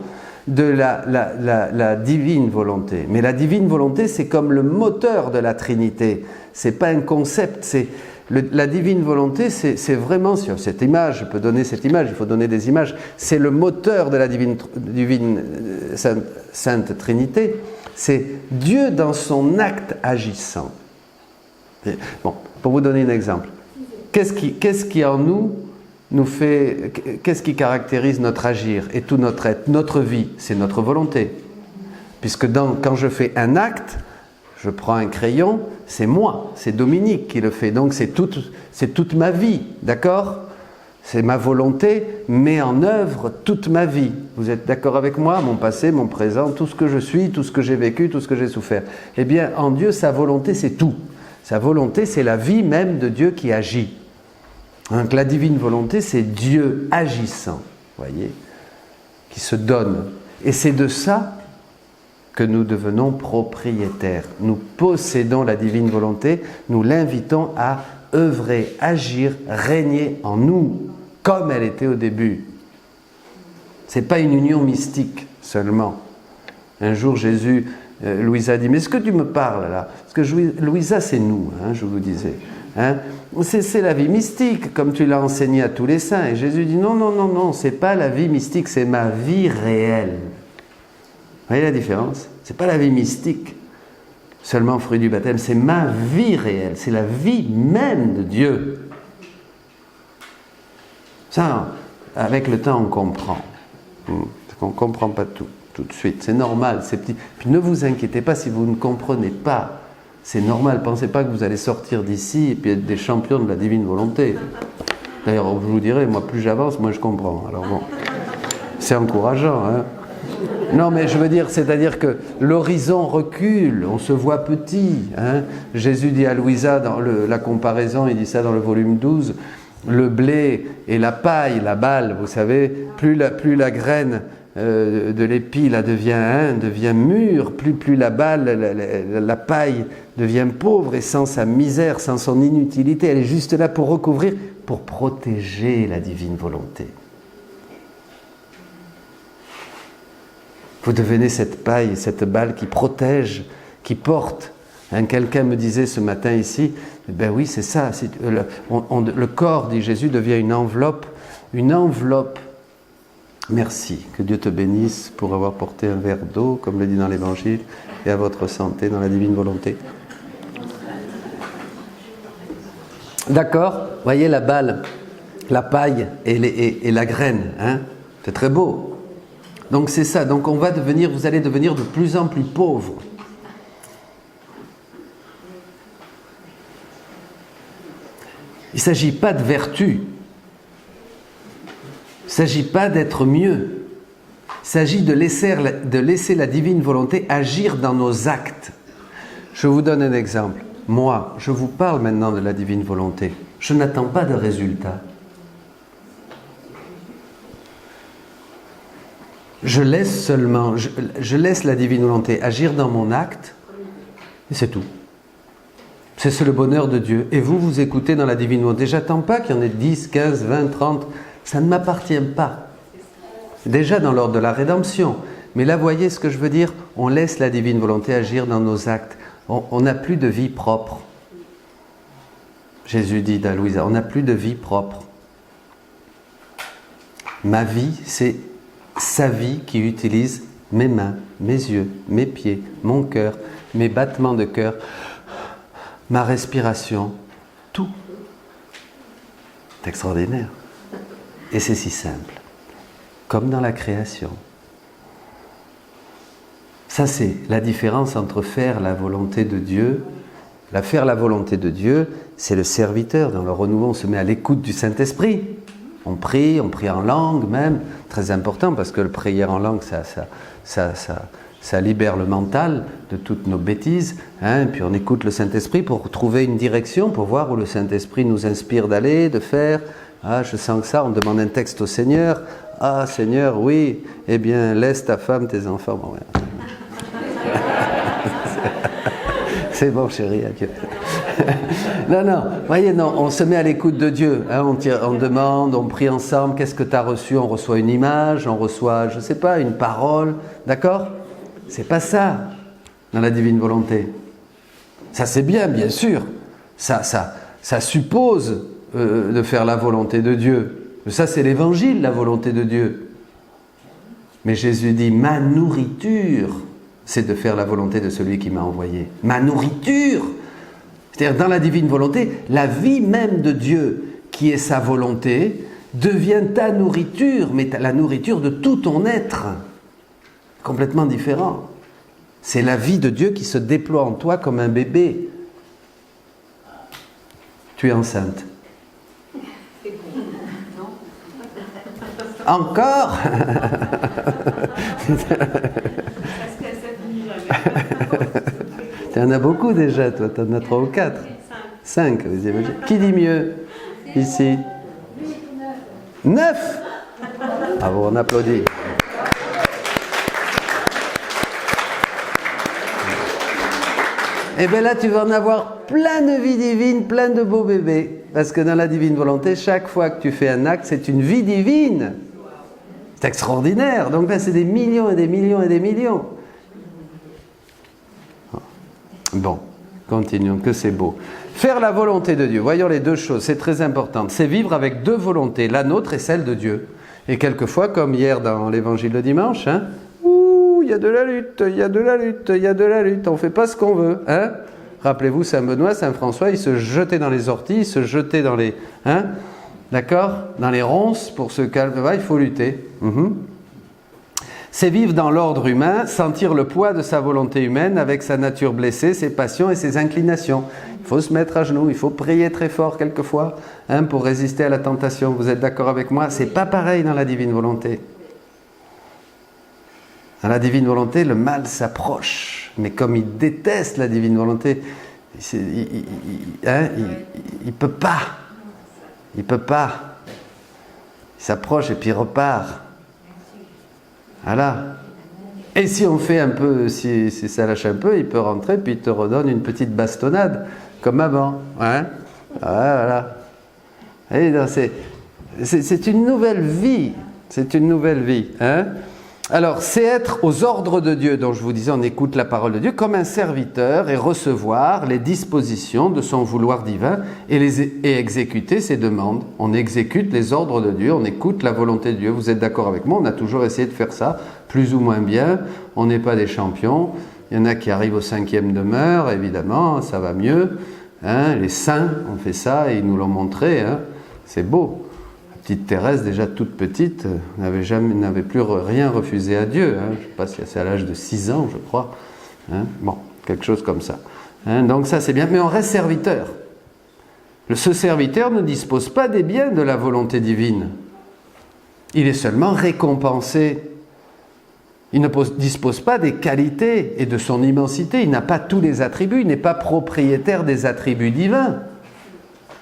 de la divine volonté. Mais la divine volonté, c'est comme le moteur de la Trinité. C'est pas un concept, c'est la divine volonté, c'est vraiment, sur cette image, je peux donner cette image, il faut donner des images, c'est le moteur de la divine Sainte Trinité, c'est Dieu dans son acte agissant. Bon, pour vous donner un exemple, qu'est-ce qui en nous fait, qu'est-ce qui caractérise notre agir et tout notre être, notre vie, c'est notre volonté. Puisque quand je fais un acte, je prends un crayon, c'est moi, c'est Dominique qui le fait, donc c'est toute ma vie, d'accord? C'est ma volonté, met en œuvre toute ma vie. Vous êtes d'accord avec moi? Mon passé, mon présent, tout ce que je suis, tout ce que j'ai vécu, tout ce que j'ai souffert. Eh bien, en Dieu, sa volonté, c'est tout. Sa volonté, c'est la vie même de Dieu qui agit. Donc la divine volonté, c'est Dieu agissant, voyez, qui se donne. Et c'est de ça que nous devenons propriétaires. Nous possédons la divine volonté, nous l'invitons à œuvrer, agir, régner en nous, comme elle était au début. Ce n'est pas une union mystique seulement. Un jour, Louisa dit, mais est-ce que tu me parles là? Parce que Louisa, c'est nous, hein, je vous disais. Hein? C'est la vie mystique, comme tu l'as enseigné à tous les saints. Et Jésus dit, non, ce n'est pas la vie mystique, c'est ma vie réelle. voyez la différence? Ce n'est pas la vie mystique, seulement fruit du baptême, c'est ma vie réelle, c'est la vie même de Dieu. Ça, avec le temps, on comprend. On ne comprend pas tout de suite, c'est normal, c'est petit. Puis ne vous inquiétez pas si vous ne comprenez pas. C'est normal, pensez pas que vous allez sortir d'ici et puis être des champions de la divine volonté. D'ailleurs, je vous dirais, moi plus j'avance, moi je comprends. Alors bon, c'est encourageant, hein. Non, mais je veux dire, c'est-à-dire que l'horizon recule, on se voit petit, hein. Jésus dit à Louisa, dans la comparaison, il dit ça dans le volume 12, le blé et la paille, la balle, vous savez, plus la graine de l'épi là devient mûre, plus la balle, la paille devient pauvre, et sans sa misère, sans son inutilité, elle est juste là pour recouvrir, pour protéger la divine volonté. Vous devenez cette paille, cette balle qui protège, qui porte. Quelqu'un me disait ce matin ici, ben oui, c'est ça. Le corps, dit Jésus, devient une enveloppe. Une enveloppe. Merci, que Dieu te bénisse pour avoir porté un verre d'eau, comme le dit dans l'Évangile, et à votre santé dans la divine volonté. D'accord? Voyez la balle, la paille et la graine. Hein? C'est très beau. Donc c'est ça, donc vous allez devenir de plus en plus pauvres. Il ne s'agit pas de vertu, il ne s'agit pas d'être mieux, il s'agit de laisser la divine volonté agir dans nos actes. Je vous donne un exemple. Moi, je vous parle maintenant de la divine volonté, je n'attends pas de résultat. Je laisse la divine volonté agir dans mon acte, et c'est tout. C'est le bonheur de Dieu. Et vous écoutez dans la divine volonté. J'attends pas qu'il y en ait 10, 15, 20, 30. Ça ne m'appartient pas. Déjà dans l'ordre de la rédemption. Mais là, voyez ce que je veux dire? On laisse la divine volonté agir dans nos actes. On n'a plus de vie propre. Jésus dit à Louisa, on n'a plus de vie propre. Ma vie, c'est sa vie qui utilise mes mains, mes yeux, mes pieds, mon cœur, mes battements de cœur, ma respiration, tout. C'est extraordinaire. Et c'est si simple. Comme dans la création. Ça, c'est la différence entre faire la volonté de Dieu. Faire la volonté de Dieu, c'est le serviteur. Dans le renouveau, on se met à l'écoute du Saint-Esprit. On prie en langue même, très important parce que le prière en langue, ça libère le mental de toutes nos bêtises. Hein, puis on écoute le Saint-Esprit pour trouver une direction, pour voir où le Saint-Esprit nous inspire d'aller, de faire. Ah, je sens que ça, on demande un texte au Seigneur. Ah, Seigneur, oui, eh bien, laisse ta femme, tes enfants. Bon, ouais. C'est bon, chérie, adieu. Non, voyez, non, on se met à l'écoute de Dieu, hein, on demande, on prie ensemble, qu'est-ce que tu as reçu? On reçoit une image, on reçoit, je ne sais pas, une parole, d'accord? C'est pas ça, dans la divine volonté. Ça c'est bien sûr, ça suppose de faire la volonté de Dieu. Ça c'est l'évangile, la volonté de Dieu. Mais Jésus dit, ma nourriture, c'est de faire la volonté de celui qui m'a envoyé. Ma nourriture! C'est-à-dire, dans la divine volonté, la vie même de Dieu, qui est sa volonté, devient ta nourriture, mais la nourriture de tout ton être. Complètement différent. C'est la vie de Dieu qui se déploie en toi comme un bébé. Tu es enceinte. Encore? Tu en as beaucoup déjà, toi. Tu en as 3 ou 4. 5, vous imaginez. Qui dit mieux ici? 9. Ah bon, on applaudit. Et bien là, tu vas en avoir plein de vies divines, plein de beaux bébés. Parce que dans la divine volonté, chaque fois que tu fais un acte, c'est une vie divine. C'est extraordinaire. Donc là, c'est des millions et des millions et des millions. Bon, continuons, que c'est beau. Faire la volonté de Dieu, voyons les deux choses, c'est très important. C'est vivre avec deux volontés, la nôtre et celle de Dieu. Et quelquefois, comme hier dans l'évangile de dimanche, il y a de la lutte, il y a de la lutte, il y a de la lutte. On ne fait pas ce qu'on veut. Hein? Rappelez-vous, Saint Benoît, Saint François, ils se jetaient dans les orties, ils se jetaient dans les... Hein? D'accord? Dans les ronces, pour se calmer, il faut lutter. C'est vivre dans l'ordre humain, sentir le poids de sa volonté humaine avec sa nature blessée, ses passions et ses inclinations. Il faut se mettre à genoux, il faut prier très fort quelquefois pour résister à la tentation. Vous êtes d'accord avec moi? C'est pas pareil dans la divine volonté. Dans la divine volonté, le mal s'approche. Mais comme il déteste la divine volonté, il peut pas. Il peut pas. Il s'approche et puis il repart. Voilà. Et si on fait un peu, si ça lâche un peu, il peut rentrer puis il te redonne une petite bastonnade, comme avant. Hein? Voilà. Et c'est une nouvelle vie. C'est une nouvelle vie. Hein? Alors, c'est être aux ordres de Dieu, dont je vous disais, on écoute la parole de Dieu comme un serviteur et recevoir les dispositions de son vouloir divin et exécuter ses demandes. On exécute les ordres de Dieu, on écoute la volonté de Dieu. Vous êtes d'accord avec moi? On a toujours essayé de faire ça, plus ou moins bien. On n'est pas des champions. Il y en a qui arrivent au 5e demeure, évidemment, ça va mieux. Hein? Les saints ont fait ça et ils nous l'ont montré. Hein? C'est beau. Petite Thérèse, déjà toute petite, n'avait plus rien refusé à Dieu. Hein. Je ne sais pas si c'est à l'âge de 6 ans, je crois. Hein. Bon, quelque chose comme ça. Hein. Donc ça, c'est bien. Mais on reste serviteur. Ce serviteur ne dispose pas des biens de la volonté divine. Il est seulement récompensé. Il ne dispose pas des qualités et de son immensité. Il n'a pas tous les attributs. Il n'est pas propriétaire des attributs divins.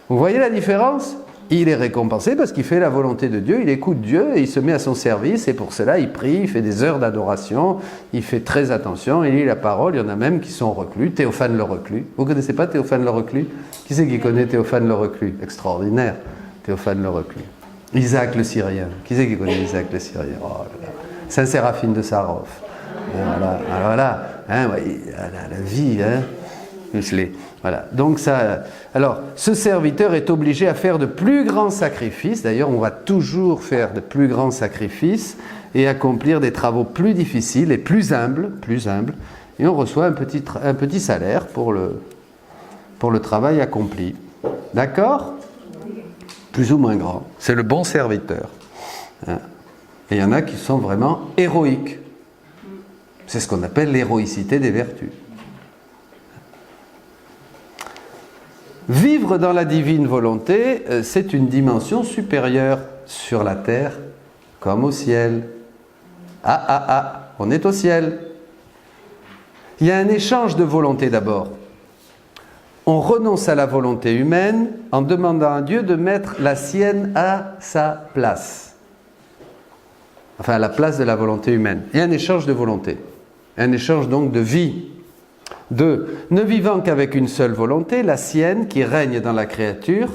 Vous voyez la différence ? Il est récompensé parce qu'il fait la volonté de Dieu, il écoute Dieu et il se met à son service et pour cela il prie, il fait des heures d'adoration, il fait très attention, il lit la parole, il y en a même qui sont reclus, Théophane le reclus. Vous ne connaissez pas Théophane le reclus? Qui c'est qui connaît Théophane le reclus? Extraordinaire, Théophane le reclus. Isaac le Syrien, qui c'est qui connaît Isaac le Syrien? Oh là là. Saint Séraphine de Sarov. Voilà, voilà. Hein, ouais, la vie, hein. Voilà. Donc ça, alors, ce serviteur est obligé à faire de plus grands sacrifices. D'ailleurs, on va toujours faire de plus grands sacrifices et accomplir des travaux plus difficiles et plus humbles. Et on reçoit un petit salaire pour le travail accompli. D'accord? Plus ou moins grand. C'est le bon serviteur. Hein? Et il y en a qui sont vraiment héroïques. C'est ce qu'on appelle l'héroïcité des vertus. Vivre dans la divine volonté, c'est une dimension supérieure sur la terre comme au ciel. On est au ciel. Il y a un échange de volonté d'abord. On renonce à la volonté humaine en demandant à Dieu de mettre la sienne à sa place. Enfin, à la place de la volonté humaine. Il y a un échange de volonté. Un échange donc de vie. 2. Ne vivant qu'avec une seule volonté, la sienne qui règne dans la créature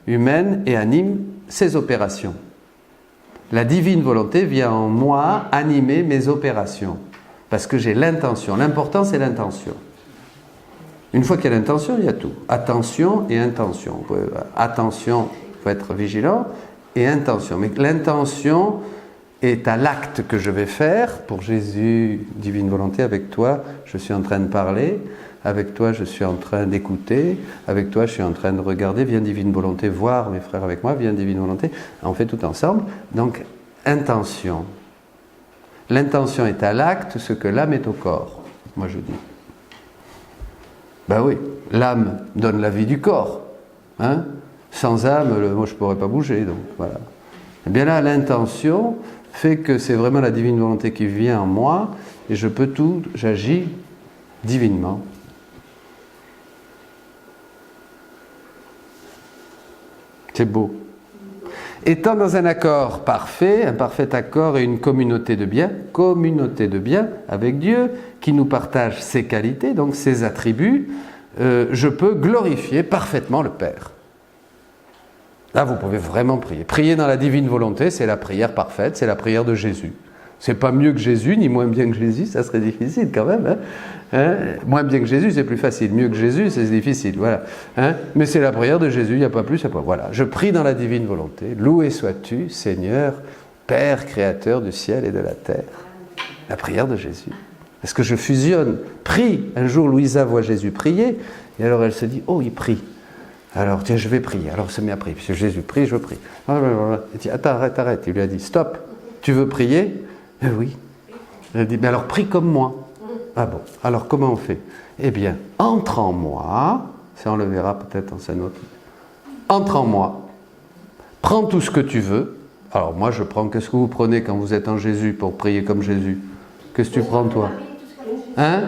humaine et anime ses opérations. La divine volonté vient en moi animer mes opérations. Parce que j'ai l'intention. L'important, c'est l'intention. Une fois qu'il y a l'intention, il y a tout. Attention et intention. Attention, il faut être vigilant, et intention. Mais l'intention est à l'acte que je vais faire. Pour Jésus, divine volonté, avec toi, je suis en train de parler. Avec toi, je suis en train d'écouter. Avec toi, je suis en train de regarder. Viens, divine volonté, voir mes frères avec moi. Viens, divine volonté. On fait tout ensemble. Donc, intention. L'intention est à l'acte ce que l'âme est au corps. Moi, je dis. Ben oui, l'âme donne la vie du corps. Hein? Sans âme, moi, je ne pourrais pas bouger. Donc, voilà. Et bien là, l'intention fait que c'est vraiment la divine volonté qui vient en moi et je peux tout, j'agis divinement. C'est beau. Étant dans un accord parfait, un parfait accord et une communauté de biens avec Dieu qui nous partage ses qualités, donc ses attributs, je peux glorifier parfaitement le Père. Là, vous pouvez vraiment prier. Prier dans la divine volonté, c'est la prière parfaite, c'est la prière de Jésus. C'est pas mieux que Jésus, ni moins bien que Jésus, ça serait difficile quand même. Hein? Moins bien que Jésus, c'est plus facile. Mieux que Jésus, c'est difficile. Voilà. Hein? Mais c'est la prière de Jésus, il n'y a pas plus, il n'y a pas. Voilà. Je prie dans la divine volonté. Loué sois-tu, Seigneur, Père, Créateur du ciel et de la terre. La prière de Jésus. Est-ce que je fusionne? Prie. Un jour, Louisa voit Jésus prier, et alors elle se dit, oh, il prie. Alors, tiens, je vais prier. Alors, elle se met à prier. Puisque Jésus prie, je prie. Elle dit, attends, arrête. Il lui a dit, stop. Tu veux prier? Oui. Elle dit, mais alors prie comme moi. Ah bon, alors comment on fait? Eh bien, entre en moi, ça on le verra peut-être en scène autre. Entre en moi, prends tout ce que tu veux. Alors moi je prends, qu'est-ce que vous prenez quand vous êtes en Jésus pour prier comme Jésus? Qu'est-ce que tu prends toi? Hein?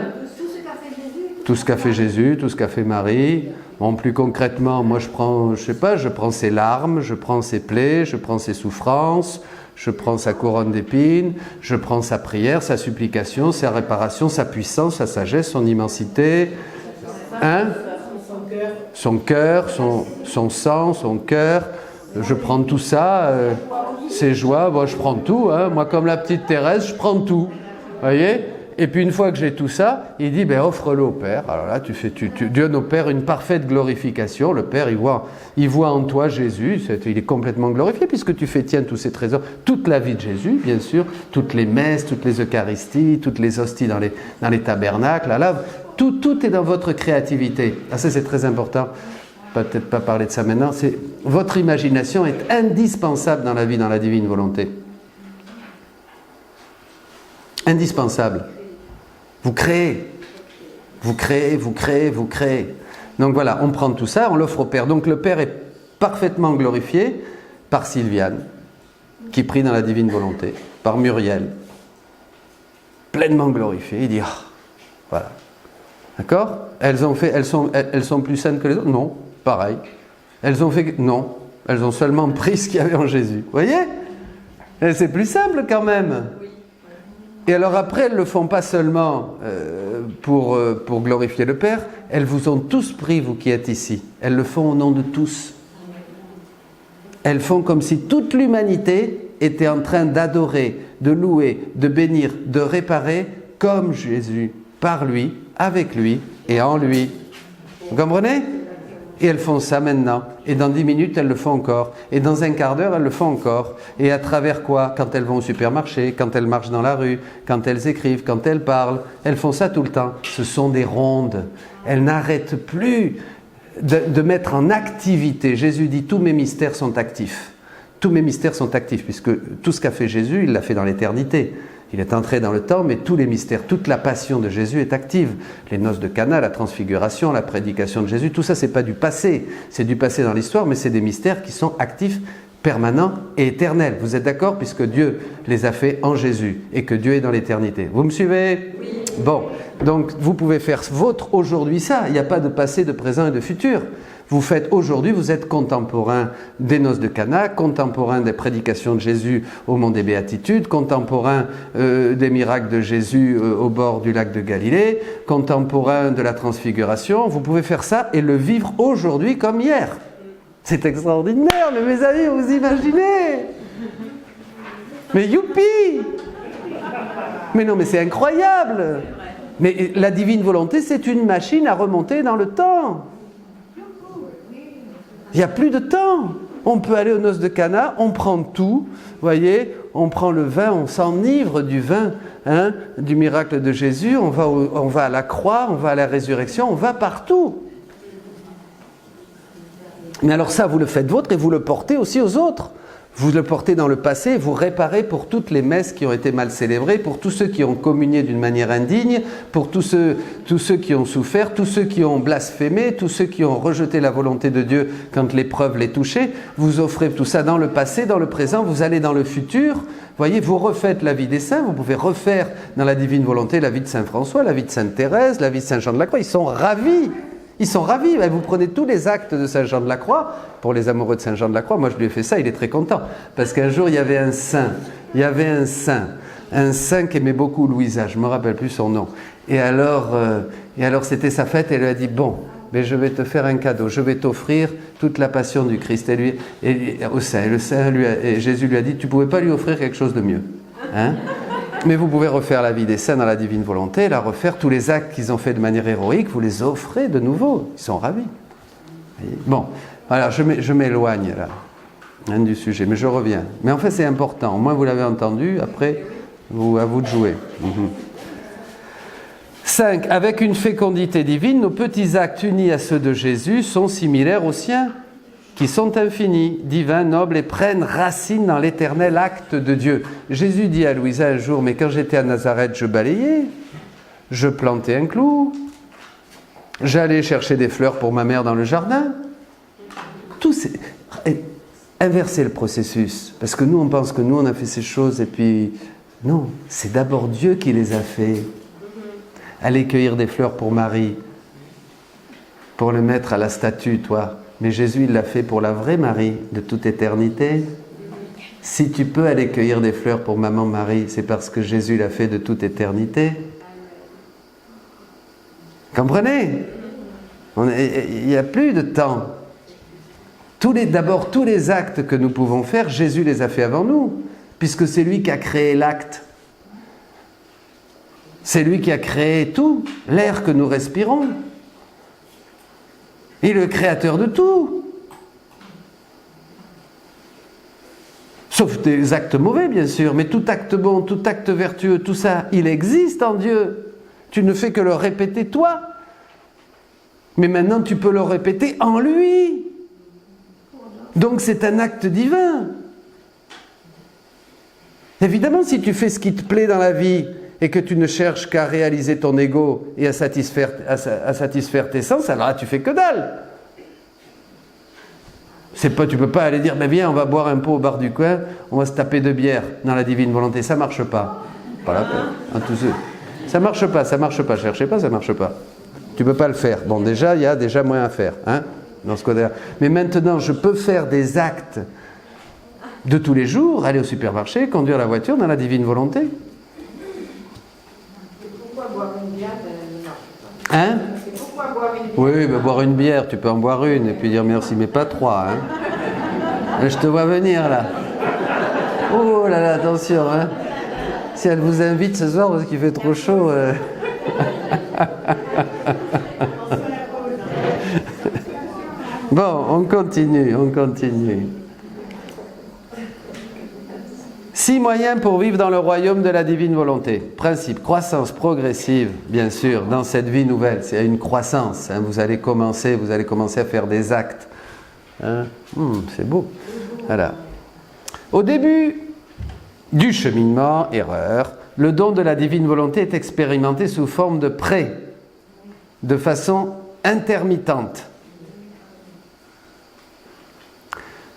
Tout ce qu'a fait Jésus, tout ce qu'a fait Marie. Bon, plus concrètement, moi je prends, je prends ses larmes, je prends ses plaies, je prends ses souffrances, je prends sa couronne d'épines, je prends sa prière, sa supplication, sa réparation, sa puissance, sa sagesse, son immensité, hein? Son cœur, son sang, son cœur. Je prends tout ça, ses joies, bon, je prends tout. Hein? Moi, comme la petite Thérèse, je prends tout. Vous voyez? Et puis une fois que j'ai tout ça, il dit, ben offre-le au Père. Alors là, Dieu nous opère une parfaite glorification. Le Père, il voit en toi Jésus. Il est complètement glorifié puisque tu fais tiens tous ces trésors. Toute la vie de Jésus, bien sûr. Toutes les messes, toutes les Eucharisties, toutes les hosties dans les tabernacles. Là, tout est dans votre créativité. Ah, ça, c'est très important. Peut-être pas parler de ça maintenant. Votre imagination est indispensable dans la vie, dans la divine volonté. Indispensable. Vous créez. Donc voilà, on prend tout ça, on l'offre au Père. Donc le Père est parfaitement glorifié par Sylviane, qui prie dans la divine volonté, par Muriel, pleinement glorifié. Il dit, ah, voilà. D'accord? Elles sont plus saines que les autres? Non, pareil. Non, elles ont seulement pris ce qu'il y avait en Jésus. Vous voyez? Et c'est plus simple quand même. Et alors après, elles ne le font pas seulement pour glorifier le Père, elles vous ont tous pris, vous qui êtes ici. Elles le font au nom de tous. Elles font comme si toute l'humanité était en train d'adorer, de louer, de bénir, de réparer comme Jésus, par lui, avec lui et en lui. Vous comprenez? Et elles font ça maintenant. Et dans 10 minutes, elles le font encore. Et dans un quart d'heure, elles le font encore. Et à travers quoi? Quand elles vont au supermarché, quand elles marchent dans la rue, quand elles écrivent, quand elles parlent. Elles font ça tout le temps. Ce sont des rondes. Elles n'arrêtent plus de mettre en activité. Jésus dit, tous mes mystères sont actifs. Tous mes mystères sont actifs, puisque tout ce qu'a fait Jésus, il l'a fait dans l'éternité. Il est entré dans le temps, mais tous les mystères, toute la passion de Jésus est active. Les noces de Cana, la transfiguration, la prédication de Jésus, tout ça, c'est pas du passé. C'est du passé dans l'histoire, mais c'est des mystères qui sont actifs, permanents et éternels. Vous êtes d'accord? Puisque Dieu les a fait en Jésus et que Dieu est dans l'éternité. Vous me suivez? Oui. Bon, donc vous pouvez faire votre aujourd'hui ça. Il n'y a pas de passé, de présent et de futur. Vous faites aujourd'hui, vous êtes contemporain des noces de Cana, contemporain des prédications de Jésus au mont des Béatitudes, contemporain des miracles de Jésus au bord du lac de Galilée, contemporain de la transfiguration. Vous pouvez faire ça et le vivre aujourd'hui comme hier. C'est extraordinaire, mais mes amis, vous imaginez? Mais youpi! Mais non, mais c'est incroyable! Mais la divine volonté, c'est une machine à remonter dans le temps. Il n'y a plus de temps. On peut aller aux noces de Cana, on prend tout, vous voyez, on prend le vin, on s'enivre du vin, hein, du miracle de Jésus, on va à la croix, on va à la résurrection, on va partout. Mais alors ça, vous le faites vôtre et vous le portez aussi aux autres. Vous le portez dans le passé, vous réparez pour toutes les messes qui ont été mal célébrées, pour tous ceux qui ont communié d'une manière indigne, pour tous ceux qui ont souffert, tous ceux qui ont blasphémé, tous ceux qui ont rejeté la volonté de Dieu quand l'épreuve les touchait. Vous offrez tout ça dans le passé, dans le présent, vous allez dans le futur. Vous voyez, vous refaites la vie des saints, vous pouvez refaire dans la divine volonté la vie de Saint François, la vie de Sainte Thérèse, la vie de Saint Jean de la Croix. Ils sont ravis. Ils sont ravis. Vous prenez tous les actes de Saint Jean de la Croix. Pour les amoureux de Saint Jean de la Croix, moi je lui ai fait ça, il est très content. Parce qu'un jour, il y avait un saint qui aimait beaucoup Louisa, je ne me rappelle plus son nom. Et alors c'était sa fête, et elle lui a dit, bon, mais je vais te faire un cadeau, je vais t'offrir toute la passion du Christ. Au saint. Et Jésus lui a dit, tu ne pouvais pas lui offrir quelque chose de mieux. Hein? Mais vous pouvez refaire la vie des saints dans la divine volonté, la refaire, tous les actes qu'ils ont fait de manière héroïque, vous les offrez de nouveau. Ils sont ravis. Bon, alors je m'éloigne là, hein, du sujet, mais je reviens. Mais en fait, c'est important. Au moins, vous l'avez entendu. Après, Ou à vous de jouer. 5. Avec une fécondité divine, nos petits actes unis à ceux de Jésus sont similaires aux siens, qui sont infinis, divins, nobles et prennent racine dans l'éternel acte de Dieu. Jésus dit à Louisa un jour, mais quand j'étais à Nazareth, je balayais, je plantais un clou, j'allais chercher des fleurs pour ma mère dans le jardin. Tout c'est... Inverser le processus, parce que nous on pense que nous on a fait ces choses et puis non, c'est d'abord Dieu qui les a fait. Aller cueillir des fleurs pour Marie, pour le mettre à la statue, toi. Mais Jésus il l'a fait pour la vraie Marie de toute éternité. Si tu peux aller cueillir des fleurs pour maman Marie, c'est parce que Jésus l'a fait de toute éternité. Comprenez? Il n'y a plus de temps. D'abord, tous les actes que nous pouvons faire, Jésus les a fait avant nous, puisque c'est lui qui a créé l'acte. C'est lui qui a créé tout, l'air que nous respirons. Il est le créateur de tout. Sauf des actes mauvais, bien sûr, mais tout acte bon, tout acte vertueux, tout ça, il existe en Dieu. Tu ne fais que le répéter toi. Mais maintenant, tu peux le répéter en lui. Donc c'est un acte divin. Évidemment, si tu fais ce qui te plaît dans la vie et que tu ne cherches qu'à réaliser ton ego et à satisfaire tes sens, alors là tu fais que dalle. Tu ne peux pas aller dire, ben viens, on va boire un pot au bar du coin, on va se taper de bière dans la divine volonté. Ça ne marche pas. Pas la peine. Ça ne marche pas. Cherchez pas, ça ne marche pas. Tu ne peux pas le faire. Bon, déjà, il y a déjà moins à faire. Hein, dans ce côté-là. Mais maintenant, je peux faire des actes de tous les jours, aller au supermarché, conduire la voiture dans la divine volonté. Pourquoi boire une bière Hein? Pourquoi boire une bière? Oui, mais boire une bière, tu peux en boire une et puis dire merci, mais pas trois. Hein? Je te vois venir là. Oh là là, attention. Hein? Si elle vous invite ce soir parce qu'il fait trop chaud. Bon, on continue. 6 moyens pour vivre dans le royaume de la divine volonté. Principe, croissance progressive, bien sûr, dans cette vie nouvelle. C'est une croissance. Hein. Vous allez commencer à faire des actes. Hein. C'est beau. Voilà. Au début du cheminement, erreur, le don de la divine volonté est expérimenté sous forme de prêt, de façon intermittente,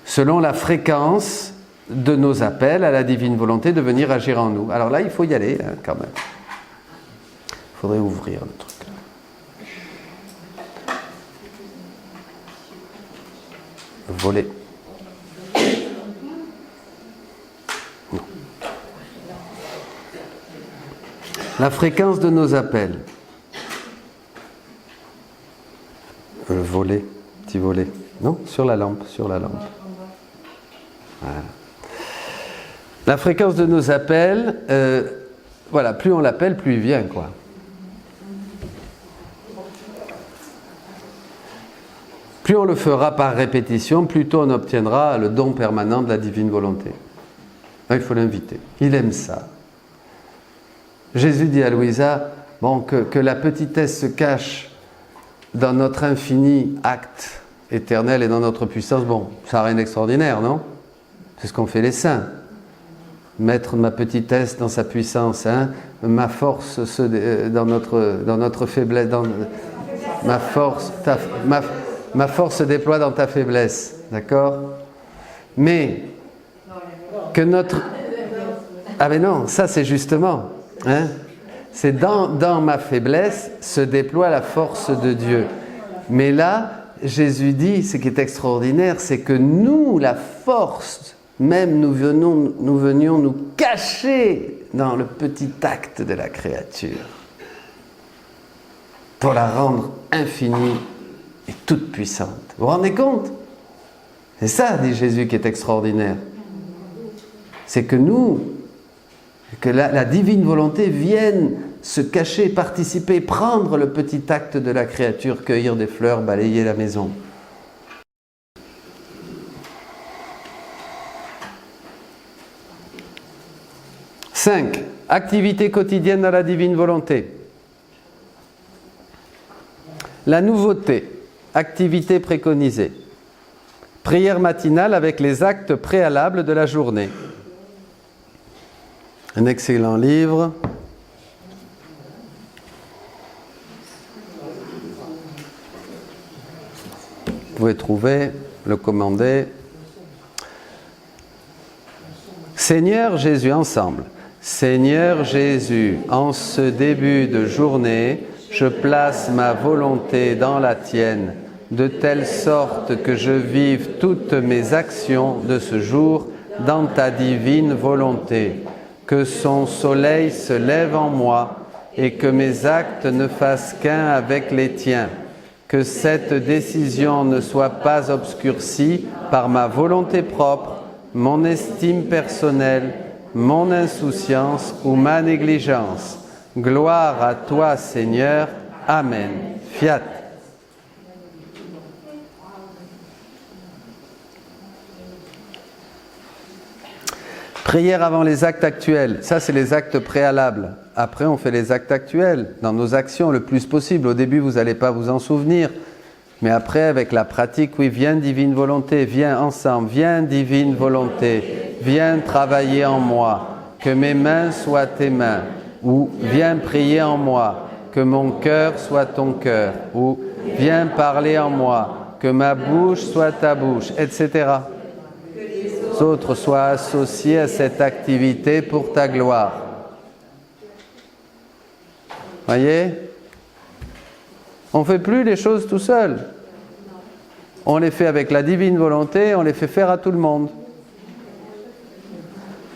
selon la fréquence de nos appels à la divine volonté de venir agir en nous. Alors là, il faut y aller, hein, quand même. Il faudrait ouvrir le truc. Voler. Non. La fréquence de nos appels. Voler, petit volet. Non, sur la lampe. Voilà. La fréquence de nos appels, voilà, plus on l'appelle, plus il vient, quoi. Plus on le fera par répétition, plus tôt on obtiendra le don permanent de la divine volonté. Il faut l'inviter. Il aime ça. Jésus dit à Louisa, bon, que la petitesse se cache dans notre infini acte éternel et dans notre puissance, bon, ça n'a rien d'extraordinaire, non? C'est ce qu'ont fait les saints. Mettre ma petitesse dans sa puissance, hein? Ma force dans notre faiblesse, ma force se déploie dans ta faiblesse, d'accord? Mais que notre... Ah mais non, ça c'est justement, hein? C'est dans ma faiblesse se déploie la force de Dieu. Mais là, Jésus dit, ce qui est extraordinaire, c'est que nous, la force, même nous venions nous cacher dans le petit acte de la créature pour la rendre infinie et toute puissante. Vous vous rendez compte? C'est ça, dit Jésus, qui est extraordinaire. C'est que la divine volonté vienne se cacher, participer, prendre le petit acte de la créature, cueillir des fleurs, balayer la maison. « 5. Activité quotidienne dans la divine volonté. La nouveauté, activité préconisée. Prière matinale avec les actes préalables de la journée. Un excellent livre. Vous pouvez trouver, le commander. Seigneur Jésus, ensemble. Seigneur Jésus, en ce début de journée, je place ma volonté dans la tienne, de telle sorte que je vive toutes mes actions de ce jour dans ta divine volonté. Que son soleil se lève en moi et que mes actes ne fassent qu'un avec les tiens. Que cette décision ne soit pas obscurcie par ma volonté propre, mon estime personnelle, mon insouciance ou ma négligence. Gloire à toi, Seigneur. Amen. Fiat. Prière avant les actes actuels. Ça, c'est les actes préalables. Après, on fait les actes actuels dans nos actions le plus possible. Au début, vous n'allez pas vous en souvenir. Mais après, avec la pratique, oui, viens divine volonté, viens ensemble, viens divine volonté, viens travailler en moi, que mes mains soient tes mains, ou viens prier en moi, que mon cœur soit ton cœur, ou viens parler en moi, que ma bouche soit ta bouche, etc. Les autres soient associés à cette activité pour ta gloire. Voyez ? On ne fait plus les choses tout seul. On les fait avec la divine volonté, on les fait faire à tout le monde.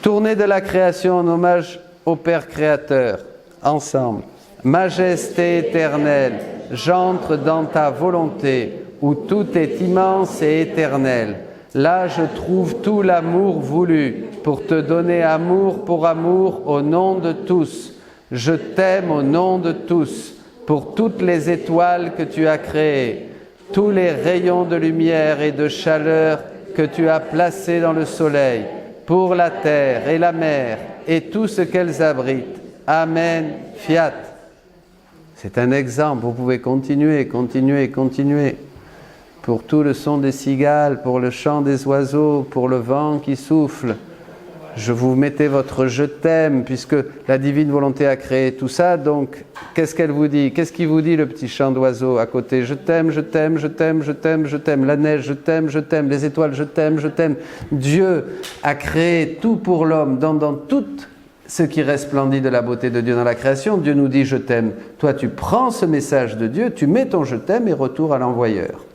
Tournée de la création en hommage au Père Créateur, ensemble. Majesté éternelle, j'entre dans ta volonté, où tout est immense et éternel. Là, je trouve tout l'amour voulu, pour te donner amour pour amour au nom de tous. Je t'aime au nom de tous, pour toutes les étoiles que tu as créées, tous les rayons de lumière et de chaleur que tu as placés dans le soleil, pour la terre et la mer et tout ce qu'elles abritent. Amen. Fiat. C'est un exemple, vous pouvez continuer, continuer, continuer. Pour tout le son des cigales, pour le chant des oiseaux, pour le vent qui souffle. Je vous mettais votre je t'aime, puisque la divine volonté a créé tout ça, donc qu'est-ce qu'elle vous dit? Qu'est-ce qu'il vous dit le petit chant d'oiseau à côté? Je t'aime, je t'aime, je t'aime, je t'aime, je t'aime. La neige, je t'aime, les étoiles, je t'aime, je t'aime. Dieu a créé tout pour l'homme, dans tout ce qui resplendit de la beauté de Dieu dans la création. Dieu nous dit je t'aime. Toi tu prends ce message de Dieu, tu mets ton je t'aime et retour à l'envoyeur.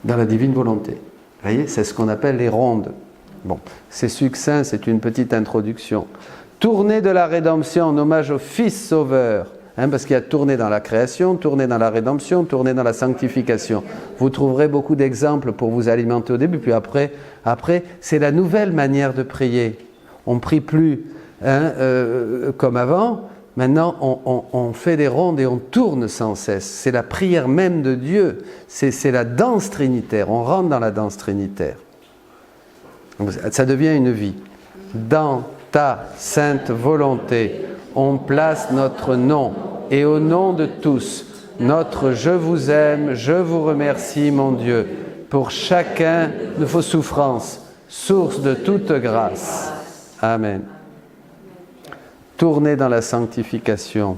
Dans la divine volonté. Vous voyez, c'est ce qu'on appelle les rondes. Bon, c'est succinct, c'est une petite introduction. Tournée de la rédemption en hommage au Fils Sauveur, parce qu'il y a tournée dans la création, tournée dans la rédemption, tournée dans la sanctification. Vous trouverez beaucoup d'exemples pour vous alimenter au début, puis après c'est la nouvelle manière de prier. On ne prie plus comme avant, maintenant on fait des rondes et on tourne sans cesse. C'est la prière même de Dieu, c'est la danse trinitaire, on rentre dans la danse trinitaire. Ça devient une vie. Dans ta sainte volonté, on place notre nom et au nom de tous, notre je vous aime, je vous remercie mon Dieu, pour chacun de vos souffrances, source de toute grâce. Amen. Tournez dans la sanctification,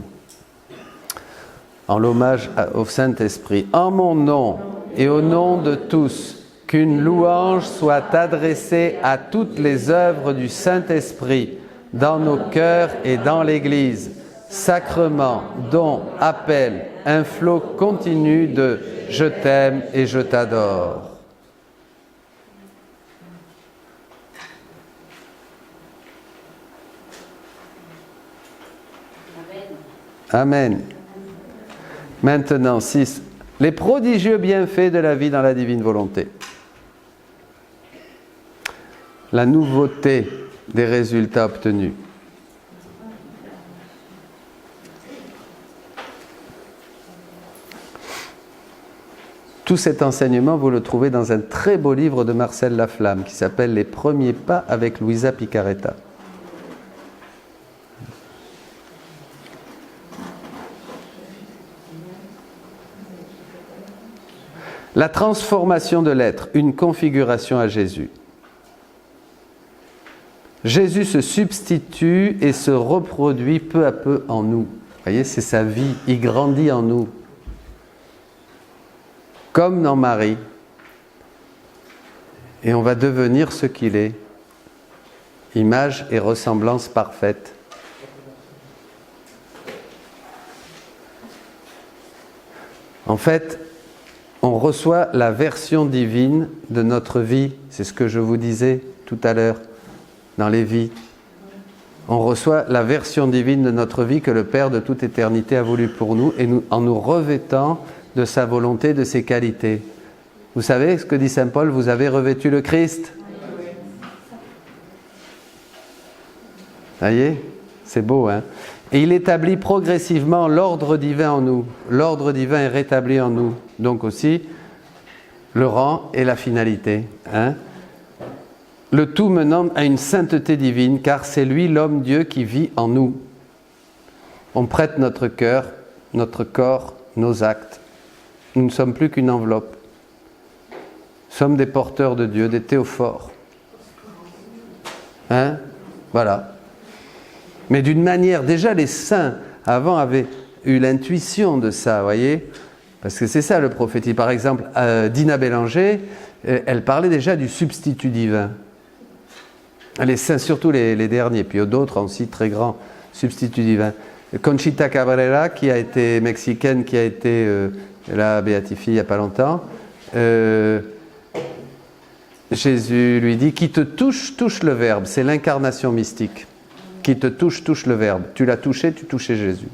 en l'hommage au Saint-Esprit. En mon nom et au nom de tous, qu'une louange soit adressée à toutes les œuvres du Saint-Esprit dans nos cœurs et dans l'Église. Sacrement, don, appel, un flot continu de « Je t'aime et je t'adore ». Amen. Maintenant, 6. Les prodigieux bienfaits de la vie dans la divine volonté. La nouveauté des résultats obtenus. Tout cet enseignement, vous le trouvez dans un très beau livre de Marcel Laflamme qui s'appelle « Les premiers pas avec Luisa Picaretta ». La transformation de l'être, une configuration à Jésus. Jésus se substitue et se reproduit peu à peu en nous. Vous voyez, c'est sa vie, il grandit en nous. Comme dans Marie. Et on va devenir ce qu'il est. Image et ressemblance parfaite. En fait, on reçoit la version divine de notre vie. C'est ce que je vous disais tout à l'heure, dans les vies. On reçoit la version divine de notre vie que le Père de toute éternité a voulu pour nous, et en nous revêtant de sa volonté, de ses qualités. Vous savez ce que dit Saint Paul, vous avez revêtu le Christ. Ça y est, c'est beau, hein? Et il établit progressivement l'ordre divin en nous. L'ordre divin est rétabli en nous. Donc aussi, le rang et la finalité. Hein? Le tout menant à une sainteté divine, car c'est lui, l'homme Dieu, qui vit en nous. On prête notre cœur, notre corps, nos actes. Nous ne sommes plus qu'une enveloppe. Nous sommes des porteurs de Dieu, des théophores. Hein? Voilà. Mais d'une manière, déjà les saints avant avaient eu l'intuition de ça, vous voyez? Parce que c'est ça le prophétie. Par exemple, Dina Bélanger, elle parlait déjà du substitut divin. Les saints, surtout les derniers, puis d'autres aussi très grands substituts divins. Conchita Cabrera, qui a été mexicaine, qui a été là béatifiée il n'y a pas longtemps, Jésus lui dit, qui te touche, touche le Verbe. C'est l'incarnation mystique. Qui te touche, touche le Verbe. Tu l'as touché, tu touchais Jésus.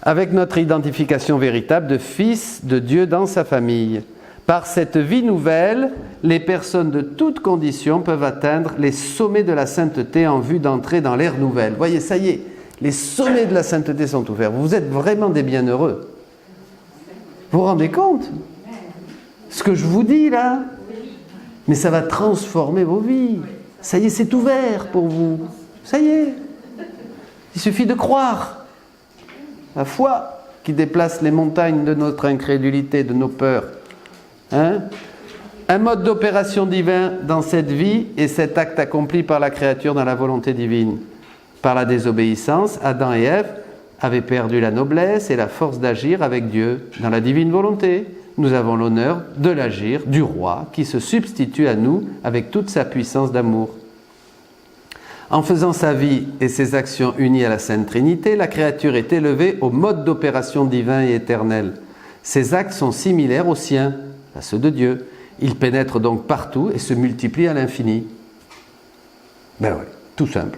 Avec notre identification véritable de fils de Dieu dans sa famille. Par cette vie nouvelle, les personnes de toutes conditions peuvent atteindre les sommets de la sainteté en vue d'entrer dans l'ère nouvelle. Voyez, ça y est, les sommets de la sainteté sont ouverts. Vous êtes vraiment des bienheureux. Vous vous rendez compte? Ce que je vous dis là, mais ça va transformer vos vies. Ça y est, c'est ouvert pour vous. Ça y est. Il suffit de croire. La foi qui déplace les montagnes de notre incrédulité, de nos peurs. Hein? Un mode d'opération divin dans cette vie est cet acte accompli par la créature dans la volonté divine. Par la désobéissance, Adam et Ève avaient perdu la noblesse et la force d'agir avec Dieu dans la divine volonté. Nous avons l'honneur de l'agir du roi qui se substitue à nous avec toute sa puissance d'amour. En faisant sa vie et ses actions unies à la Sainte Trinité, la créature est élevée au mode d'opération divin et éternel. Ses actes sont similaires aux siens, à ceux de Dieu. Ils pénètrent donc partout et se multiplient à l'infini. Ben oui, tout simple.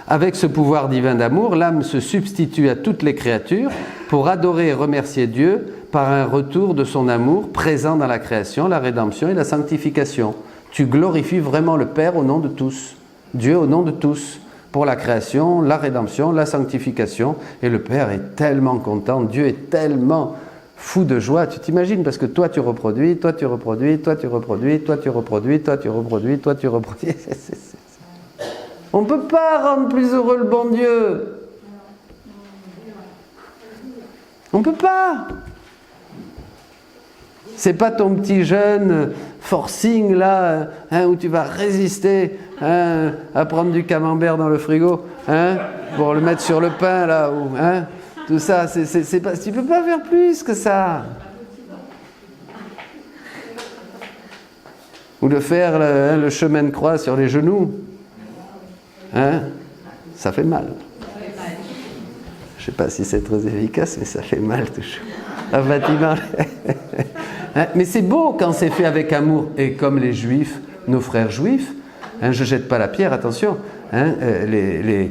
Avec ce pouvoir divin d'amour, l'âme se substitue à toutes les créatures pour adorer et remercier Dieu par un retour de son amour présent dans la création, la rédemption et la sanctification. Tu glorifies vraiment le Père au nom de tous, Dieu au nom de tous, pour la création, la rédemption, la sanctification. Et le Père est tellement content, Dieu est tellement fou de joie. Tu t'imagines, parce que toi tu reproduis, toi tu reproduis, toi tu reproduis, toi tu reproduis, toi tu reproduis, toi tu reproduis. On ne peut pas rendre plus heureux le bon Dieu. On ne peut pas. C'est pas ton petit jeune forcing là, hein, où tu vas résister à prendre du camembert dans le frigo, hein, pour le mettre sur le pain là, ou, hein, tout ça. C'est pas, tu peux pas faire plus que ça. Ou de faire le chemin de croix sur les genoux, hein, ça fait mal. Je sais pas si c'est très efficace, mais ça fait mal toujours. Un bâtiment. Mais c'est beau quand c'est fait avec amour. Et comme les juifs, nos frères juifs, hein, je ne jette pas la pierre, attention, hein, les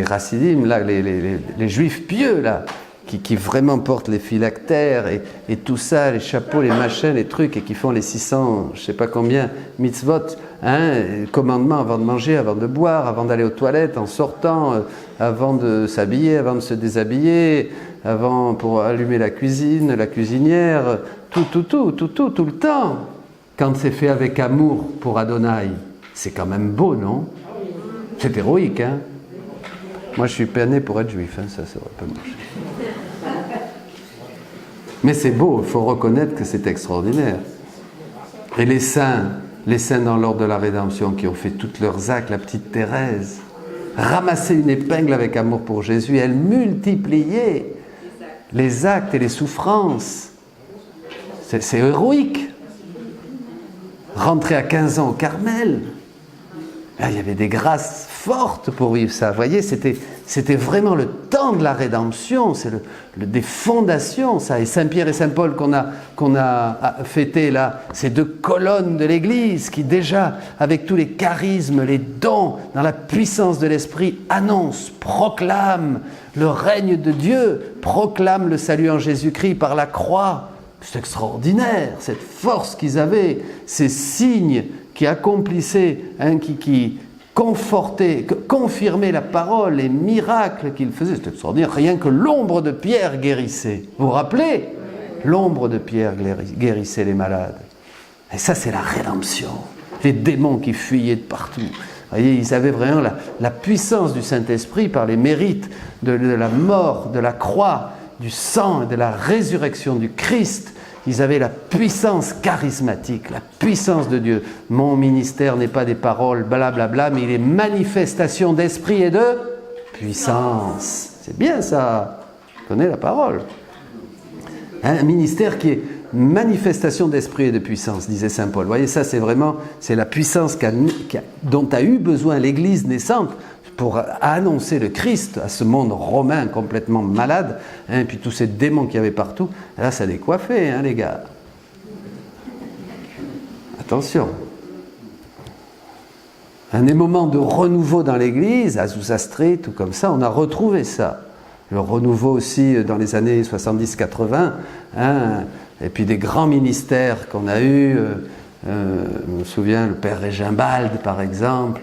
racidim, là, les juifs pieux, là, qui vraiment portent les phylactères et tout ça, les chapeaux, les machins, les trucs, et qui font les 600, je ne sais pas combien, mitzvot, hein, commandements avant de manger, avant de boire, avant d'aller aux toilettes, en sortant, avant de s'habiller, avant de se déshabiller, avant pour allumer la cuisine, la cuisinière, tout le temps. Quand c'est fait avec amour pour Adonai, c'est quand même beau, non? C'est héroïque, hein? Moi, je suis pas né pour être juif, hein, ça aurait pas marché. Mais c'est beau, il faut reconnaître que c'est extraordinaire. Et les saints dans l'ordre de la rédemption qui ont fait tous leurs actes, la petite Thérèse, ramasser une épingle avec amour pour Jésus, elle multipliait les actes et les souffrances. C'est héroïque. Rentrer à 15 ans au Carmel, là, il y avait des grâces fortes pour vivre ça. Vous voyez, c'était vraiment le temps de la rédemption, c'est des fondations, ça. Et Saint-Pierre et Saint-Paul qu'on a fêté là, ces deux colonnes de l'Église qui déjà, avec tous les charismes, les dons, dans la puissance de l'Esprit, annoncent, proclament le règne de Dieu, proclament le salut en Jésus-Christ par la croix. C'est extraordinaire, cette force qu'ils avaient, ces signes qui accomplissaient, qui confortaient, confirmaient la parole, les miracles qu'ils faisaient. C'est extraordinaire, rien que l'ombre de Pierre guérissait. Vous vous rappelez ? L'ombre de Pierre guérissait les malades. Et ça, c'est la rédemption. Les démons qui fuyaient de partout. Vous voyez, ils avaient vraiment la puissance du Saint-Esprit par les mérites de la mort, de la croix, du sang et de la résurrection du Christ. Ils avaient la puissance charismatique, la puissance de Dieu. Mon ministère n'est pas des paroles, blablabla, mais il est manifestation d'esprit et de puissance. C'est bien ça, on connaît la parole. Un ministère qui est manifestation d'esprit et de puissance, disait saint Paul. Vous voyez, ça c'est la puissance dont a eu besoin l'Église naissante pour annoncer le Christ à ce monde romain complètement malade, et puis tous ces démons qu'il y avait partout. Là, ça décoiffait, les gars. Attention. Un moment de renouveau dans l'Église, à Zouzastré, tout comme ça, on a retrouvé ça. Le renouveau aussi dans les années 70-80, et puis des grands ministères qu'on a eus, je me souviens, le Père Régimbald, par exemple,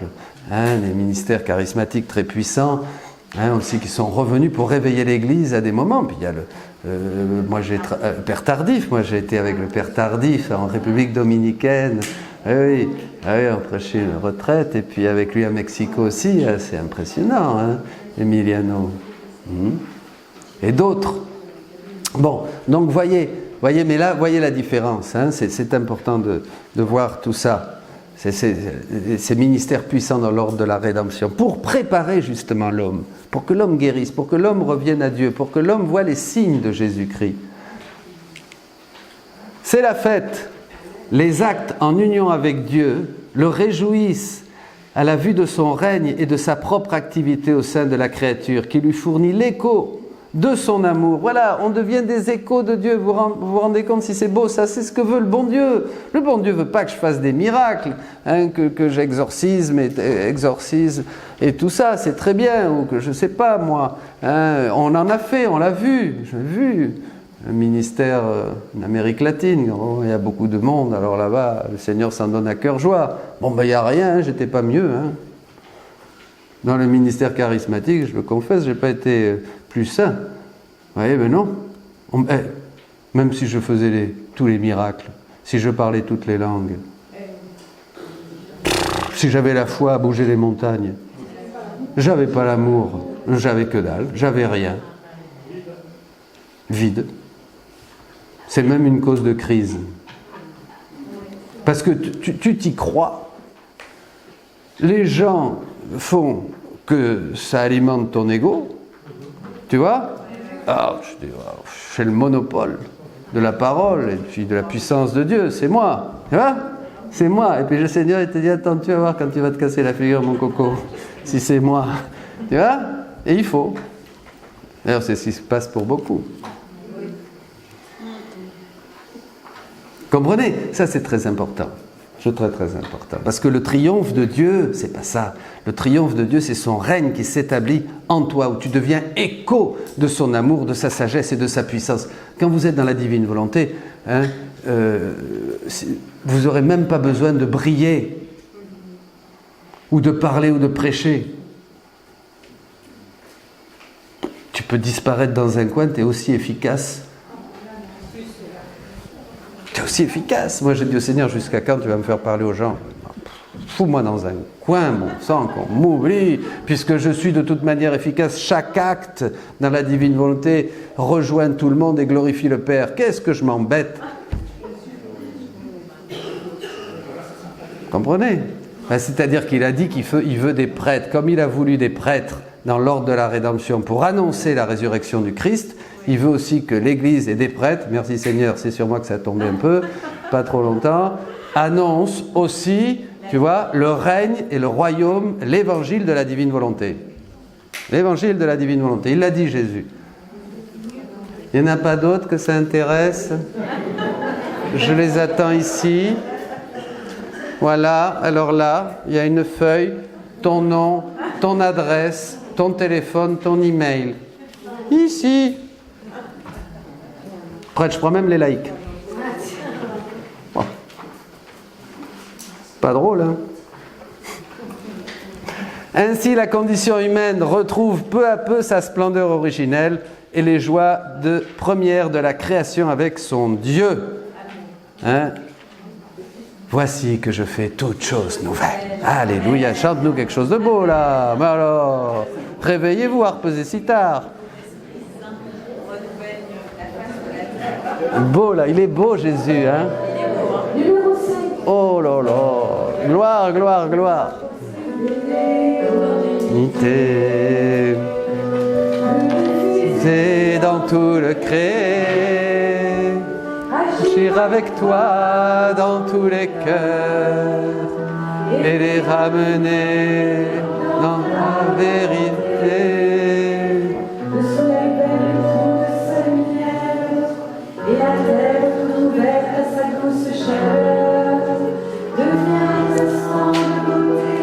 des ministères charismatiques très puissants, aussi qui sont revenus pour réveiller l'Église à des moments. Puis il y a le Père Tardif, moi j'ai été avec le Père Tardif en République dominicaine, oui, on prêchait une retraite, et puis avec lui à Mexico aussi, c'est impressionnant, Emiliano. Et d'autres. Bon, donc voyez, mais là, voyez la différence, c'est important de voir tout ça. Ces ministères puissants dans l'ordre de la rédemption, pour préparer justement l'homme, pour que l'homme guérisse, pour que l'homme revienne à Dieu, pour que l'homme voie les signes de Jésus-Christ. C'est la fête. Les actes en union avec Dieu le réjouissent à la vue de son règne et de sa propre activité au sein de la créature, qui lui fournit l'écho de son amour. Voilà, on devient des échos de Dieu. Vous vous rendez compte si c'est beau, ça c'est ce que veut le bon Dieu. Le bon Dieu ne veut pas que je fasse des miracles, que j'exorcise et tout ça, c'est très bien, ou que je ne sais pas moi. On en a fait, on l'a vu, j'ai vu un ministère en Amérique latine, il y a beaucoup de monde, alors là-bas, le Seigneur s'en donne à cœur joie. Bon, il n'y a rien, j'étais pas mieux. Dans le ministère charismatique, je le confesse, je n'ai pas été plus saint. Vous voyez, mais non. Même si je faisais tous les miracles, si je parlais toutes les langues, si j'avais la foi à bouger les montagnes, j'avais pas l'amour, j'avais que dalle, j'avais rien. Vide. C'est même une cause de crise. Parce que tu t'y crois. Les gens font que ça alimente ton ego, tu vois. J'ai le monopole de la parole et puis de la puissance de Dieu, c'est moi, tu vois. C'est moi. Et puis le Seigneur, il te dit, attends, tu vas voir quand tu vas te casser la figure, mon coco, si c'est moi, tu vois. Et il faut. D'ailleurs, c'est ce qui se passe pour beaucoup. Comprenez? Ça, c'est très important. C'est très, très important. Parce que le triomphe de Dieu, c'est pas ça. Le triomphe de Dieu, c'est son règne qui s'établit en toi, où tu deviens écho de son amour, de sa sagesse et de sa puissance. Quand vous êtes dans la divine volonté, vous n'aurez même pas besoin de briller, ou de parler, ou de prêcher. Tu peux disparaître dans un coin, tu es aussi efficace. Tu es aussi efficace. Moi, j'ai dit au Seigneur, jusqu'à quand tu vas me faire parler aux gens? fous-moi dans un coin, bon sang, qu'on m'oublie, puisque je suis de toute manière efficace. Chaque acte dans la divine volonté rejoint tout le monde et glorifie le Père. Qu'est-ce que je m'embête? Comprenez? Ben, c'est-à-dire qu'il a dit qu'il veut des prêtres. Comme il a voulu des prêtres dans l'ordre de la rédemption pour annoncer la résurrection du Christ, il veut aussi que l'Église et des prêtres, merci Seigneur, c'est sur moi que ça a tombé un peu, pas trop longtemps, annonce aussi, tu vois, le règne et le royaume, l'évangile de la divine volonté. L'évangile de la divine volonté. Il l'a dit, Jésus. Il n'y en a pas d'autres que ça intéresse? Je les attends ici. Voilà, alors là, il y a une feuille, ton nom, ton adresse, ton téléphone, ton email. Ici. Prête, je prends même les laïcs. Oh. Pas drôle, hein? Ainsi, la condition humaine retrouve peu à peu sa splendeur originelle et les joies premières de la création avec son Dieu. Hein? Voici que je fais toutes choses nouvelles. Alléluia, chante-nous quelque chose de beau là. Mais alors, réveillez-vous, harpez si tard. Beau là, il est beau Jésus, hein? Oh là là, gloire, gloire, gloire. Unité, c'est dans tout le créé, agir avec toi dans tous les cœurs et les ramener dans ta vérité. Le soleil baigne tout de sa lumière et la terre toute ouverte à sa douce chaleur devient un instant de beauté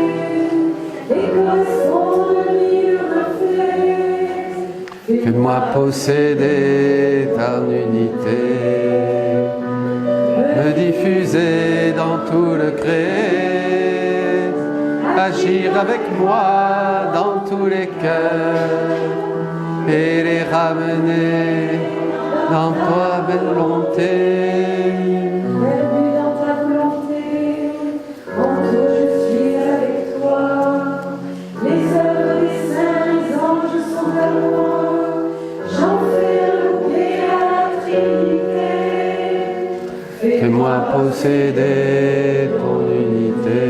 et correspond de lui le reflet. Fais-moi posséder ton unité, me diffuser dans tout le créé, agir avec moi dans tous les cœurs et les ramener dans ta volonté. Bienvenue dans ta volonté, en tout je suis avec toi. Les œuvres des saints, les anges sont à moi. J'en fais louer à la Trinité. Fais-moi posséder ton unité,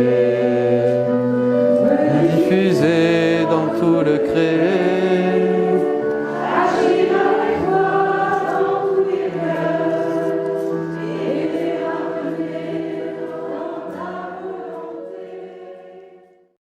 me diffuser dans tout le créé,